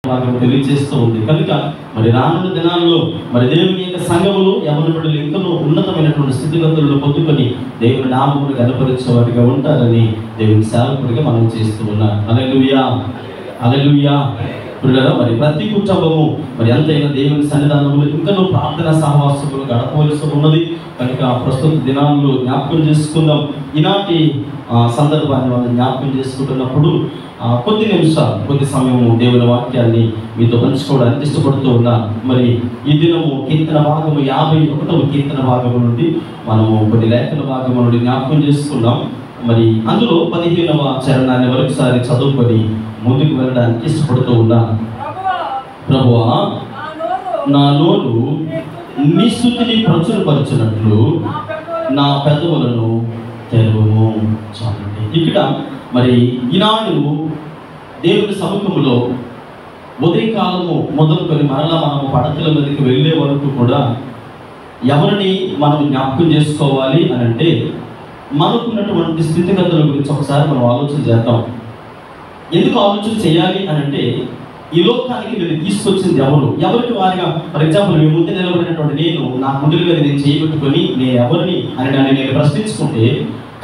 తెలియజేస్తూ ఉంది. కనుక మరి రానున్న దినాల్లో మరి దేవుని యొక్క సంఘములు యవన బిడ్డలు ఎంతో ఉన్నతమైనటువంటి స్థితిగతులను పొందుకొని దేవుని నామమును గణపరిచే వారిగా ఉంటారని దేవుని సేవకుడిగా మనం చేస్తూ ఉన్నాం. హల్లెలూయా, హల్లెలూయా. మరి ప్రతి కుటుంబము మరి ఎంతైనా దేవుని సన్నిధానంలో ఇంకా ప్రార్థన సహవాసములు గడపవలసి ఉన్నది. కనుక ప్రస్తుత దినాల్లో జ్ఞాపకం చేసుకుందాం. ఈనాటి సందర్భాన్ని మనం జ్ఞాపకం చేసుకుంటున్నప్పుడు కొద్ది నిమిషాలు కొద్ది సమయము దేవుని వాక్యాన్ని మీతో పంచుకోవడానికి ఇష్టపడుతూ ఉన్నాను. మరి ఈ దినము కీర్తన భాగము 51వ కీర్తన భాగము నుండి మనము కొన్ని లేఖన భాగము నుండి జ్ఞాపకం చేసుకున్నాం. మరి అందులో 15వ చరణాన్ని మరొకసారి చదువుకొని ముందుకు వెళ్ళడానికి ఇష్టపడుతూ ఉన్నాను. ప్రభువా, నా నోరు నీ స్తుతిని ప్రచురపరచినట్లు నా పెదవులను తెరువుము. చాలండి. ఇక్కడ మరి ఈనాడు దేవుని సముఖంలో ఉదయకాలము మొదలుకొని మరలా మనము పడకల మీదకి వెళ్ళే వరకు కూడా ఎవరిని మనం జ్ఞాపకం చేసుకోవాలి అని అంటే మనకున్నటువంటి స్థితిగతుల గురించి ఒకసారి మనం ఆలోచన చేద్దాం. ఎందుకు ఆలోచన చేయాలి అని అంటే ఈ లోకానికి నేను తీసుకొచ్చింది ఎవరికి వారిగా. ఫర్ ఎగ్జాంపుల్, మీ ముందు నిలబడినటువంటి నేను నా ముందుల మీద నేను చేయబెట్టుకొని నేను ఎవరిని అని నేను ప్రశ్నించుకుంటే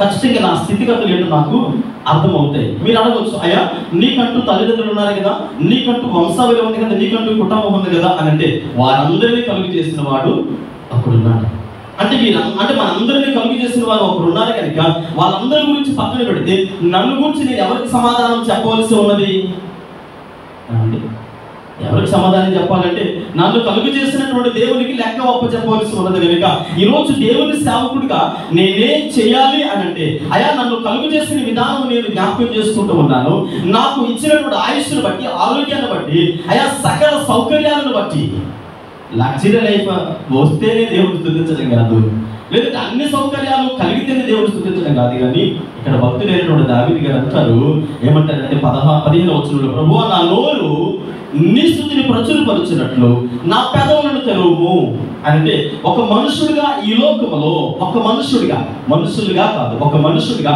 ఖచ్చితంగా నా స్థితిగతులు ఏంటో నాకు అర్థమవుతాయి. మీరు అడగవచ్చు, అయ్యా నీకంటూ తల్లిదండ్రులు ఉన్నారు కదా, నీకంటూ వంశావళి ఉంది కదా, నీకంటూ కుటుంబం ఉంది కదా అని అంటే వారందరినీ కలుగు చేసిన వాడు అక్కడున్నాడు. అంటే మనందరినీ కలుగు చేసిన వారు ఒకరు ఉన్నారు కనుక వాళ్ళందరి గురించి పక్కన పెడితే నన్ను గురించి నేను ఎవరికి సమాధానం చెప్పవలసి ఉన్నది? ఎవరికి సమాధానం చెప్పాలంటే నన్ను కలుగు చేసినటువంటి దేవునికి లెక్క ఒప్ప చెప్పవలసి ఉన్నది. కనుక ఈరోజు దేవుని సేవకుడిగా నేనేం చేయాలి అని అంటే, అయా నన్ను కలుగు చేసిన విధానం నేను జ్ఞాపకం చేసుకుంటూ ఉన్నాను. నాకు ఇచ్చినటువంటి ఆయుష్ను బట్టి, ఆరోగ్యాన్ని బట్టి, అయా సకల సౌకర్యాలను బట్టి. లగ్జరీ లైఫ్ వస్తేనే దేవుడు స్తుతించడం కాదు, లేదంటే అన్ని సౌకర్యాలు కలిగితేనే దేవుడు స్తుతించడం కాదు. కానీ ఇక్కడ భక్తులైనటువంటి దావీదు గారు అంటారు, ఏమంటారంటే 15వ వచనంలో, ప్రభువా నా నోరు నీ స్తుతిని ప్రచురపరచినట్లు నా పెదవులను తెరువుము. అంటే ఒక మనుషుడిగా ఈ లోకములో మనుషులుగా కాదు, ఒక మనుషుడిగా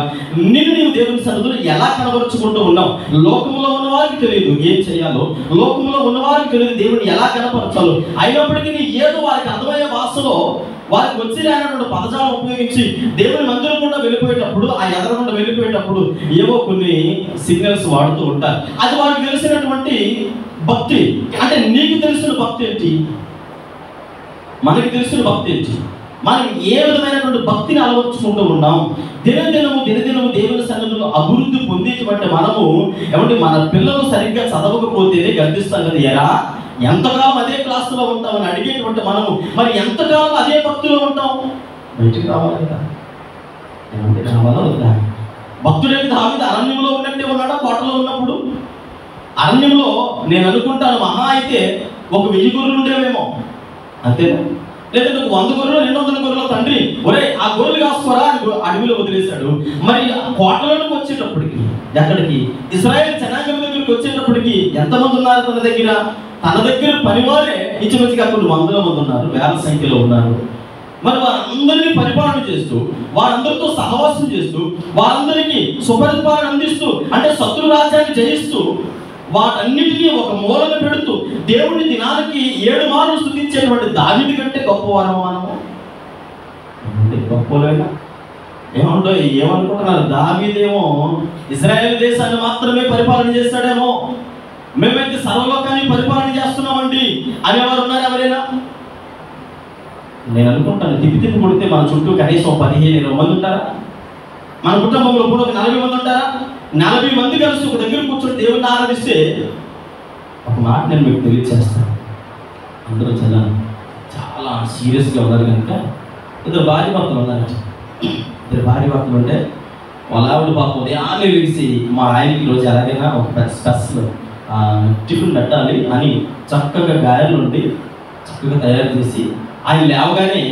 నిన్ను నీవు దేవుని సన్నిధిలో ఎలా కనబరుచుకుంటూ ఉన్నావు. లోకంలో ఉన్న వారికి తెలియదు ఏం చేయాలో, లోకంలో ఉన్న వారికి తెలియదు దేవుని ఎలా కనపరచాలో. అయినప్పటికీ ఏదో వారికి అర్థమయ్యే భాషలో వారికి వచ్చినటువంటి పదజాలం ఉపయోగించి దేవుని మందిరం కూడా వెళ్ళిపోయేటప్పుడు, ఆ ఎదరకుండా వెళ్ళిపోయేటప్పుడు ఏవో కొన్ని సిగ్నల్స్ వాడుతూ ఉంటారు. అది వారికి తెలిసినటువంటి భక్తి. అంటే నీకు తెలిసిన భక్తి ఏంటి, మనకి తెలిసిన భక్తి ఏంటి, మనం ఏ విధమైనటువంటి భక్తిని అలవర్చుకుంటూ ఉన్నాం. దినదినము దేవుని సన్నిధిలో అభివృద్ధి పొందేటువంటి మనము ఏమంటే మన పిల్లలు సరిగ్గా చదవకపోతేనే గర్దిస్తాం కదా, ఎరా ఎంతకాలం అదే క్లాసులో ఉంటామని అడిగేటువంటి మనము మరి ఎంతకాలం అదే భక్తిలో ఉంటాం? బయటికి రావాలి కదా, రావాలా వద్దా? భక్తుడైన దావీదు అరణ్యంలో ఉన్నట్టే ఉన్నాడా? కోటలో ఉన్నప్పుడు అరణ్యంలో నేను అనుకుంటాను మహా అయితే 1000 గొర్రెలు ఉండేవేమో, అంతేనా? లేదంటే 100 గొర్రెలు 200 గొర్రెలు తండ్రి ఒరే ఆ గొర్రెలు కాసుకోరా అని అడవిలో వదిలేశాడు. మరి కోటలోకి వచ్చేటప్పటికి, ఎక్కడికి ఇశ్రాయేలు జనాంగం దగ్గరికి వచ్చేటప్పటికి ఎంతమంది ఉన్నారు తన దగ్గర పనివారే ఇంచుమించుగా కొన్ని 100 మంది ఉన్నారు, వేల సంఖ్యలో ఉన్నారు. మరి వారందరినీ పరిపాలన చేస్తూ, వారందరితో సహవాసం చేస్తూ, వారందరికీ సుపరిపాలన అందిస్తూ, అంటే శత్రు రాజ్యాన్ని జయిస్తూ, వాటన్నిటినీ ఒక మూలను పెడుతూ దేవుని దినానికి 7 మార్లు స్తుతించేటువంటి దావీదు కంటే గొప్పవారము మనము. గొప్పలేనా? ఏమనుకుంటున్నారు? దావీదేమో ఇశ్రాయేలు దేశాన్ని మాత్రమే పరిపాలన చేస్తాడేమో, మేమైతే సర్వలోకాన్ని పరిపాలన చేస్తున్నామండి అనేవారు ఉన్నారు ఎవరైనా? నేను అనుకుంటాను తిప్పి కొడితే మన చుట్టూ కనీసం 15-20 మంది ఉంటారా? మన కుటుంబంలో కూడా ఒక 40 మంది ఉంటారా? 40 మంది కలిసి ఒక దగ్గర కూర్చొని దేవుడిని ఆరాధిస్తే ఒక మాట నేను మీకు తెలియజేస్తాను. అందరూ చాలా సీరియస్గా ఉన్నారు కనుక ఇద్దరు భార్య భర్తలు ఉంటే వాళ్ళ ఆవిడ పాపం ఉదయాన్నే లేచి మా ఆయనకి ఈరోజు ఎలాగైనా ఒక స్పెషల్ టిఫిన్ పెట్టాలి అని చక్కగా గారెలు ఉండి చక్కగా తయారు చేసి ఆయన లేవగానే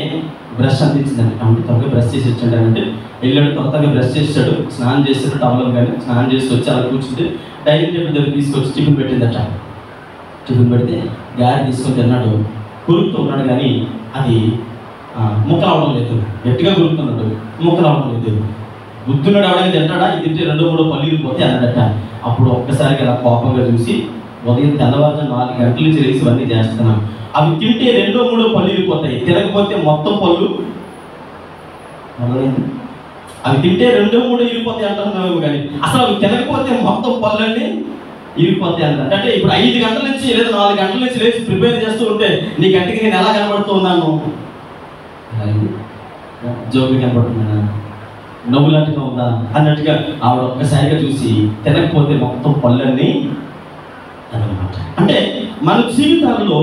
బ్రష్ అందించిందండి. కాబట్టి త్వరగా బ్రష్ చేసి వచ్చాడంటే వెళ్ళాడు, త్వరగా బ్రష్ చేసాడు, స్నానం చేసాడు, టవల్ కానీ స్నానం చేసి వచ్చి అలా కూర్చుంటే డైనింగ్ టేబుల్ దగ్గర తీసుకొచ్చి టిఫిన్ పెట్టిందట. టిఫిన్ పెడితే గారె తీసుకొని తిన్నాడు, కొరుకుతూ ఉన్నాడు కానీ అది ముక్కలు అవడం లేదు, గట్టిగా కొరుకుతున్నాడు, ముక్కలు అవడం లేదు. గుర్తున్నాడు ఎవడైనా తింటాడా? ఇది తింటే 2-3 పల్లీలు పోతే అన్నదట. అప్పుడు ఒక్కసారికి అలా కోపంగా చూసి ఉదయం తెల్లవారుజాము 4 గంటల నుంచి లేచి ఇవన్నీ చేస్తున్నాం. అవి తింటే 2-3 పళ్ళు ఇరిగిపోతాయి, తినకపోతే మొత్తం పళ్ళు అవి తింటే 2-3 ఇరిగిపోతాయి అంటున్నాము. కానీ అసలు అవి తినకపోతే మొత్తం పళ్ళన్నీ ఇరిగిపోతాయి అంట. అంటే ఇప్పుడు 5 గంటల నుంచి లేదా 4 గంటల నుంచి లేచి ప్రిపేర్ చేస్తూ ఉంటే నీ గంటకి నేను ఎలా కనబడుతూ ఉన్నాను? జోబు కనబడుతున్నానా, నవ్వులాంటిగా ఉందా అన్నట్టుగా ఆవిడ ఒక్కసారిగా చూసి తినకపోతే మొత్తం పళ్ళన్నీ అన్నమాట. అంటే మన జీవితాల్లో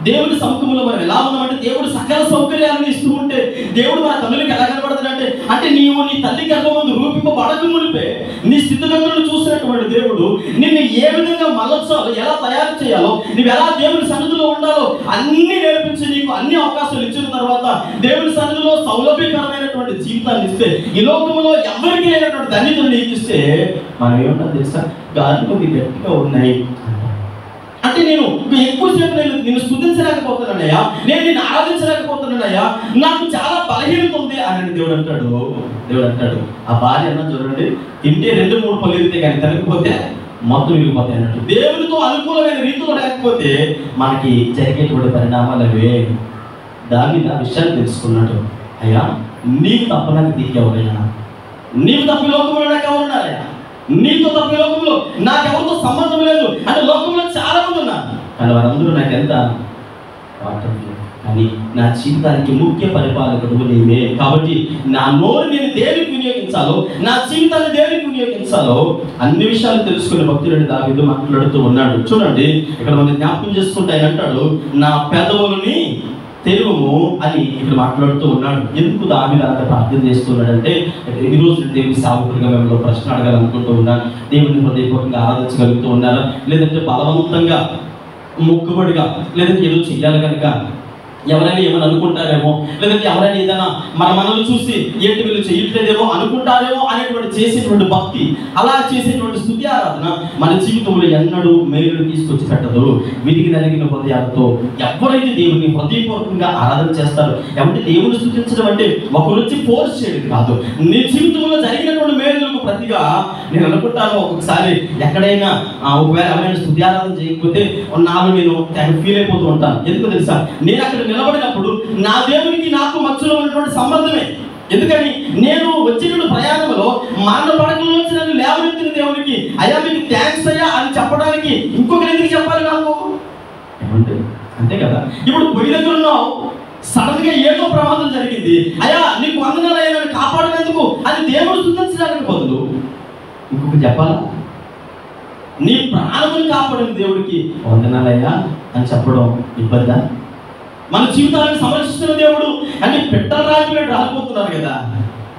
దేవుడి సముఖంలో మనం ఎలా ఉన్నామంటే, దేవుడు సకల సౌకర్యాలను ఇస్తూ ఉంటే దేవుడు మన కన్నులకు ఎలా కనబడుతుందంటే, అంటే నీవు నీ తల్లి గర్భమందు రూపింపబడక మునిపే నీ స్థితిగతులను చూసినటువంటి దేవుడు నిన్ను ఏ విధంగా మలచాలో, ఎలా తయారు చేయాలో, నువ్వు ఎలా దేవుడి సన్నిధిలో ఉండాలో అన్ని నేర్పించి నీకు అన్ని అవకాశాలు ఇచ్చిన తర్వాత దేవుడి సన్నిధిలో సౌలభ్యకరమైనటువంటి జీవితాన్ని ఇస్తే, ఈ లోకంలో ఎవరికి లేనటువంటి ధన్యతను నీకు ఇస్తే మనం ఏమంటాం తెలుసా? గాలి కొద్ది గట్టిగా ఉన్నాయి అంటే నేను ఎక్కువసేపు నిన్ను స్తుతించలేకపోతున్నానయ్యా, నేను నిన్ను ఆరాధించలేకపోతున్నానయ్యా, నాకు చాలా బలహీనత ఉంది అని దేవుడు అంటాడు. ఆ భార్య అన్న చూడండి, తింటే 2-3 పళ్ళు ఇరిగితే కానీ తినకపోతే మొత్తం విరిగిపోతాయి అన్నట్టు. దేవుడితో అనుకూలమైన రీతిలో లేకపోతే మనకి జరిగేటువంటి పరిణామాలు అవే. దావీదు ఆ విషయాన్ని తెలుసుకున్నాడు. అయ్యా నీకు తప్ప నాకు దిక్కెవరైనా, నీకు తప్ప లోకంలో నాకు ఎవరున్నారయ్యా, నీతో తప్ప లోకంలో నాకెవరితో సంబంధం లేదు. అంటే లోకంలో చాలా మంది ఉన్నారు, కానీ వారందరూ నాకెంత కానీ నా జీవితానికి ముఖ్య పరిపాలకుడు నీవే. కాబట్టి నా నోరు నేను దేనికి వినియోగించాలో, నా జీవితాన్ని దేనికి వినియోగించాలో అన్ని విషయాలు తెలుసుకునే భక్తుడు దావీదు మాట్లాడుతూ ఉన్నాడు. చూడండి ఇక్కడ మనం జ్ఞాపకం చేసుకుంటే ఆయన అంటాడు, నా పెదవులని తెలుగుము అని ఇక్కడ మాట్లాడుతూ ఉన్నాడు. ఎందుకు దావీదు అంత ప్రార్థన చేస్తున్నాడంటే, ఈ రోజు దేవుని సేవకుడిగా మేము ప్రశ్న అడగాలనుకుంటూ ఉన్నాను. దేవుని హృదయపూర్వకంగా ఆరాధించగలుగుతూ ఉన్నారా, లేదంటే బలవంతంగా మొక్కుబడిగా, లేదంటే ఏదో చెయ్యాలి కనుక ఎవరైనా ఏమైనా అనుకుంటారేమో, లేదంటే ఎవరైనా ఏదైనా మనల్ని చూసి ఏంటి వీళ్ళు చేయట్లేదేమో అనుకుంటారేమో అనేటువంటి చేసేటువంటి భక్తి, అలా చేసేటువంటి స్తుతి ఆరాధన మన జీవితంలో ఎన్నడూ మేలును తీసుకొచ్చి పెట్టదు. విరిగి నలిగిన హృదయాలతో ఎవరైతే దేవుని హృదయపూర్వకంగా ఆరాధన చేస్తారో, ఎవరి దేవుని స్తుతించడం అంటే ఒకరు వచ్చి ఫోర్స్ చేయడం కాదు. నీ జీవితంలో జరిగినటువంటి మేలులకు ప్రతిగా నేను అనుకుంటాను, ఒక్కొక్కసారి ఎక్కడైనా ఒకవేళ ఎవరైనా స్తుతి ఆరాధన చేయకపోతే నాలో నేను ఫీల్ అయిపోతూ ఉంటాను. ఎందుకు తెలుసా? నేను అక్కడ నిలబడినప్పుడు నా దేవునికి నాకు మధ్యలో ఉన్నటువంటి సంబంధమే. ఎందుకని నేను వచ్చిన ప్రయాణంలో మరణ పడకలోంచి నన్ను లేవనెత్తిన దేవునికి అయ్యా మీకు థ్యాంక్స్ అయ్యా అని చెప్పడానికి ఇంకొకరు ఎందుకు చెప్పాలి నాకు? అంతే కదా. ఇప్పుడు పొయ్యి దగ్గర ఉన్నావు, సడన్ గా ఏదో ప్రమాదం జరిగింది, అయ్యా నీకు వందనాలయ్యా నన్ను కాపాడినందుకు అని దేవుడు స్తుతించడానికి బదులు ఇంకొకరు చెప్పాలా? నీ ప్రాణములు కాపాడిన దేవుడికి వందనాలయ్యా అని చెప్పడం ఇబ్బందా? మన జీవితాలను సంరక్షిస్తున్న దేవుడు అంటే పెట్టల రాజులు రాలిపోతున్నారు కదా,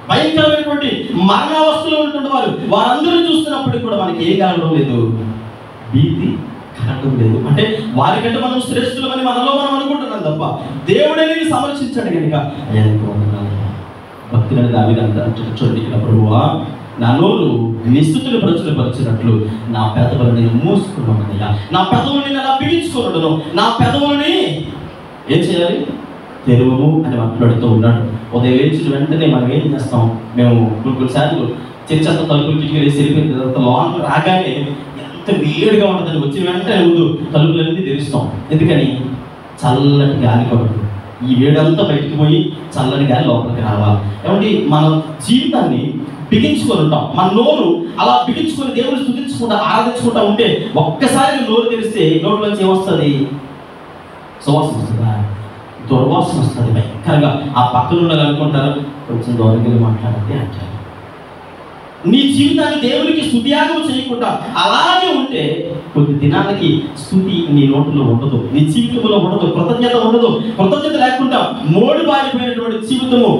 భయంకరమైనటువంటి మరణావస్థలో ఉన్నటువంటి వారందరూ చూస్తున్నప్పటికీ కూడా మనకి ఏం కలగడం లేదు, భీతి కలగడం లేదు. అంటే వారికంటే మనం శ్రేష్ఠులమని మనలో మనం అనుకుంటున్నాం తప్ప దేవుడే సంరక్షించాడు కనుక భక్తులని దావీదు అంటారు. చూడండి ఇక్కడ, ప్రభువా నా నోరు నిస్తుతులు ప్రచురపరిచినట్లు నా పెదవులను నేను మూసుకున్నానయ్యా, నా పెదవులను నేను అలా బిగించుకున్నాను, నా పెదవులని ఏం చేయాలి? తెరువు అని మాట్లాడుతూ ఉన్నాడు. ఉదయం లేచిన వెంటనే మనం ఏం చేస్తాం? మేము కొన్నిసార్లు చర్చంత తలుపులు కిటికీలు వేసి వెళ్ళిపోయిన తర్వాత లోపల రాగానే ఎంత వేడిగా ఉంటుందని వచ్చిన వెంటనే ముందు తలుపులన్నీ తెరుస్తాం. ఎందుకని? చల్లటి గాలి కొరకు ఈ వేడంతా బయటకు పోయి చల్లని గాలి లోపలికి రావాలి. ఏమంటే మన జీవితాన్ని బిగించుకొని ఉంటాం. మన నోరు అలా బిగించుకొని దేవుని స్తుతించుకుంటా ఆరాధించుకుంటా ఉంటే ఒక్కసారి నోరు తెరిస్తే నోట్లోంచి ఏమొస్తుంది? సువాసన వస్తుందా? దుర్వాసన వస్తుంది భయంకరంగా. ఆ పక్కన ఉన్నది అనుకుంటారు, కొంచెం దూరంగా మాట్లాడండి అంటారు. నీ జీవితాన్ని దేవునికి స్తుతియాగం చేయకుండా అలాగే ఉంటే కొద్ది దినాలకి స్తుతి నీ నోటిలో ఉండదు, నీ జీవితంలో ఉండదు, కృతజ్ఞత ఉండదు. కృతజ్ఞత లేకుండా మోడు బారిపోయినటువంటి జీవితము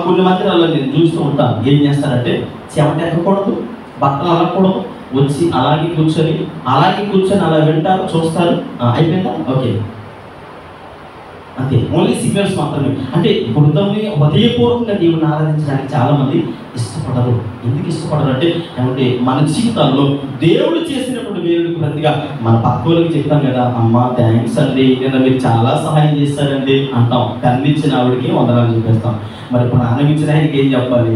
కొన్ని మందిరాల్లో నేను చూస్తూ ఉంటాను. ఏం చేస్తారంటే చెమట ఎక్కకూడదు, బట్టలు అనకూడదు, వచ్చి అలాగే కూర్చొని అలా వింటారు, చూస్తారు, అయిపోయిందా, ఓకే, అంతే. ఓన్లీ సిగ్నల్స్ మాత్రమే. అంటే హృదయపూర్వకంగా దేవుని ఆరాధించడానికి చాలా మంది ఇష్టపడరు. ఎందుకు ఇష్టపడరు అంటే, ఏమంటే మన జీవితాల్లో దేవుడు చేసినప్పుడు మేలుకు ప్రతిగా మన పక్కలకు చెప్తాం కదా, అమ్మ థ్యాంక్స్ అండి, నేను మీరు చాలా సహాయం చేస్తారండి అంటాం. కన్నిచ్చిన ఆవిడకి వందనాలు చెప్పేస్తాం. మరి ప్రాణం ఇచ్చిన ఆయనకి ఏం చెప్పాలి?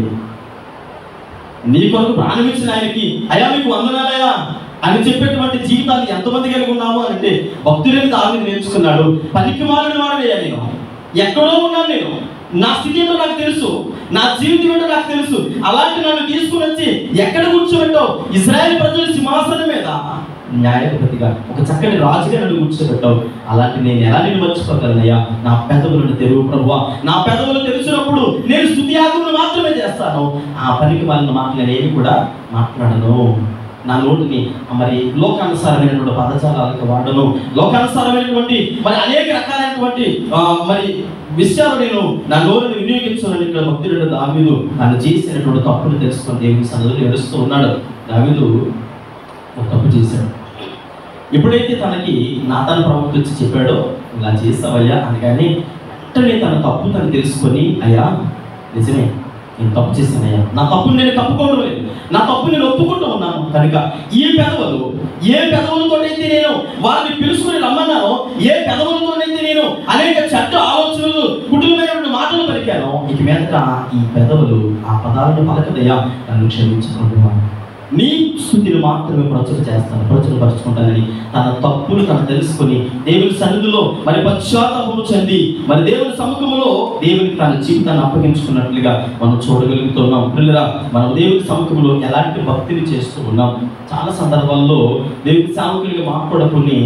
నీ కొరకు ప్రాణం ఇచ్చిన ఆయనకి అయ్యా మీకు వందనాలయ్యా అని చెప్పేటువంటి జీవితాలు ఎంతమంది కలిగి ఉన్నాము అంటే భక్తులని దాన్ని నేర్చుకున్నాడు. పనికి మాలిన వాడనయ్యా నేను, ఎక్కడో ఉన్నాను నేను, నా స్థితి ఏంటో నాకు తెలుసు, నా జీవితం ఏంటో నాకు తెలుసు. అలాంటి నన్ను తీసుకుని వచ్చి ఎక్కడ కూర్చోబెట్టావు? ఇశ్రాయేల్ ప్రజల సింహాసనం మీద న్యాయాధిపతిగా, ఒక చక్కటి రాజుగా నన్ను కూర్చోబెట్టావు. అలాంటి నేను ఎలా నేను మర్చిపోగలనయ్యా? నా పెదవులను తెరువు ప్రభువా. నా పెదవులు తెరిచినప్పుడు నేను స్తుతియాగములు మాత్రమే చేస్తాను. ఆ పనికి మాలిన మాటలు నేనేమి కూడా మాట్లాడను. నా నోటిని మరి లోకానుసారమైనటువంటి పదజాలాలకు వాడను. లోకానుసారమైనటువంటి మరి అనేక రకాలైనటువంటి మరి విషయాలు నేను నా నోరుని వినియోగించాలని ఇక్కడ భక్తుడు దావీదు తను చేసినటువంటి తప్పులు తెలుసుకొని దేవుని సన్నిధిలో ఏడుస్తూ ఉన్నాడు. దావీదు ఒక తప్పు చేశాడు. ఎప్పుడైతే తనకి నాతాను ప్రవక్త వచ్చి చెప్పాడో ఇలా చేస్తావయ్యా అనగానే వెంటనే తన తప్పు తను తెలుసుకొని, అయ్యా నిజమే నేను తప్పు చేశానయ్యా, నా తప్పుని నేను కప్పుకోవడం లేదు, నా తప్పు నేను ఒప్పుకుంటూ ఉన్నాను. కనుక ఏ పెదవులతోనైతే నేను వారిని పిలుచుకుని రమ్మన్నానో, ఏ పెదవులతోనైతే నేను అనేక చెడ్డ ఆలోచనలు కుటుంబమైనటువంటి మాటలు పలికానో, ఇక మీదట ఈ పెదవులు ఆ పదాలను పలకదయ్యా, నన్ను క్షమించుకుంటున్నా, నీ స్థుతిని మాత్రమే ప్రచురపరుచుకుంటానని తన తప్పులు తను తెలుసుకొని దేవుని సన్నిధిలో మరి పశ్చాత్తాపము చెంది మరి దేవుని సముఖంలో దేవునికి తన జీవితాన్ని అప్పగించుకున్నట్లుగా మనం చూడగలుగుతున్నాం. పిల్లరా, మనం దేవుని సముఖంలో ఎలాంటి భక్తిని చేస్తూ ఉన్నాం. చాలా సందర్భాల్లో దేవుని సాముఖులుగా మాకు కూడా కొన్ని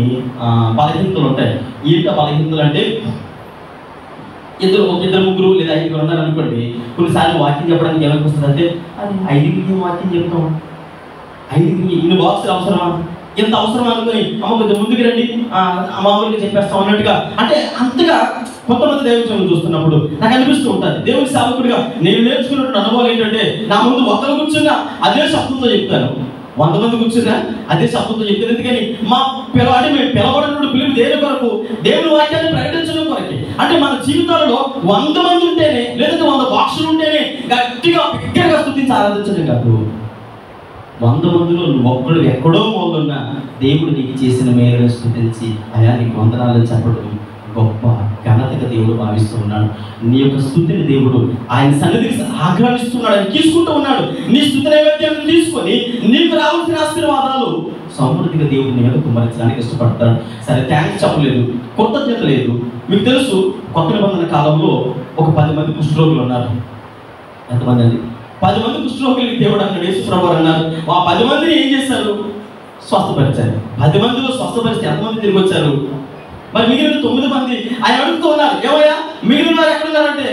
బలహీనతలు ఉంటాయి. ఏంటో బలహీనతలు అంటే, ఇద్దరు ముగ్గురు లేదా 5 ఉన్నారు అనుకోండి, కొన్నిసార్లు వాక్యం చెప్పడానికి ఏమనిపిస్తుంది అంటే, అది 5 వాక్యం చెప్తాం, 5 ఇన్ని బాక్సులు అవసరమా, ఎంత అవసరం అనుకుని అమ్మ కొంచెం ముందుకు రండి మామూలుగా చెప్పేస్తాం అన్నట్టుగా. అంటే అంతగా కొంతమంది దైవజనులు చూస్తున్నప్పుడు నాకు అనిపిస్తూ ఉంటుంది. దేవుని సేవకుడిగా నేను నేర్చుకున్నటువంటి అనుభవం ఏంటంటే, నా ముందు ఒకరు కూర్చున్నా అదే శబ్దంతో చెప్తాను, 100 మంది కూర్చున్నా అదే శబ్దంతో చెప్తాను. ఎందుకని మా మేము పిలవబడినప్పుడు పిలుపు దేని కొరకు? దేవుని వాక్యాన్ని ప్రకటించడం కొరకే. అంటే మన జీవితాలలో 100 మంది ఉంటేనే, లేదంటే 100 బాక్సులు ఉంటేనే గట్టిగా బిగ్గరగా స్తుతించి ఆరాధించడం కాదు. 100 మందిలో నువ్వు ఒక్కడు ఎక్కడో మూలన్నా దేవుడు నీకు చేసిన మేలును స్తుతించి అయా నీకు వందనాలు చెప్పడం గొప్ప ఘనతగా దేవుడు భావిస్తూ ఉన్నాడు. నీ యొక్క స్తుతిని దేవుడు ఆయన సన్నిధికి ఆగ్రహిస్తున్నాడు, ఆయన తీసుకుంటూ ఉన్నాడు. నీ స్తుతి నైవేద్యాన్ని తీసుకొని నీకు రావాల్సిన ఆశీర్వాదాలు సమృద్ధిగా దేవుడు నీ మీద కుమ్మరించడానికి ఇష్టపడతాడు. సరే, థ్యాంక్స్ చెప్పలేదు, కృతజ్ఞత లేదు. మీకు తెలుసు, కొత్త నిబంధన కాలంలో ఒక 10 మంది కుష్ఠరోగులు ఉన్నారు. ఎంతమంది అండి? 10 మంది కుష్ఠరోగులకి దేవుడు అన్నాడు, యేసుప్రభువు అన్నారు. ఆ 10 మందిని ఏం చేశారు? స్వస్థపరిచారు. 10 మందిలో స్వస్థపరిస్తే ఎంతమంది తిరిగి వచ్చారు? మరి మిగిలిన 9 మంది ఆయన అడుగుతూ ఉన్నారు, ఏమయ్యా మిగిలిన వారు ఎక్కడున్నారంటే,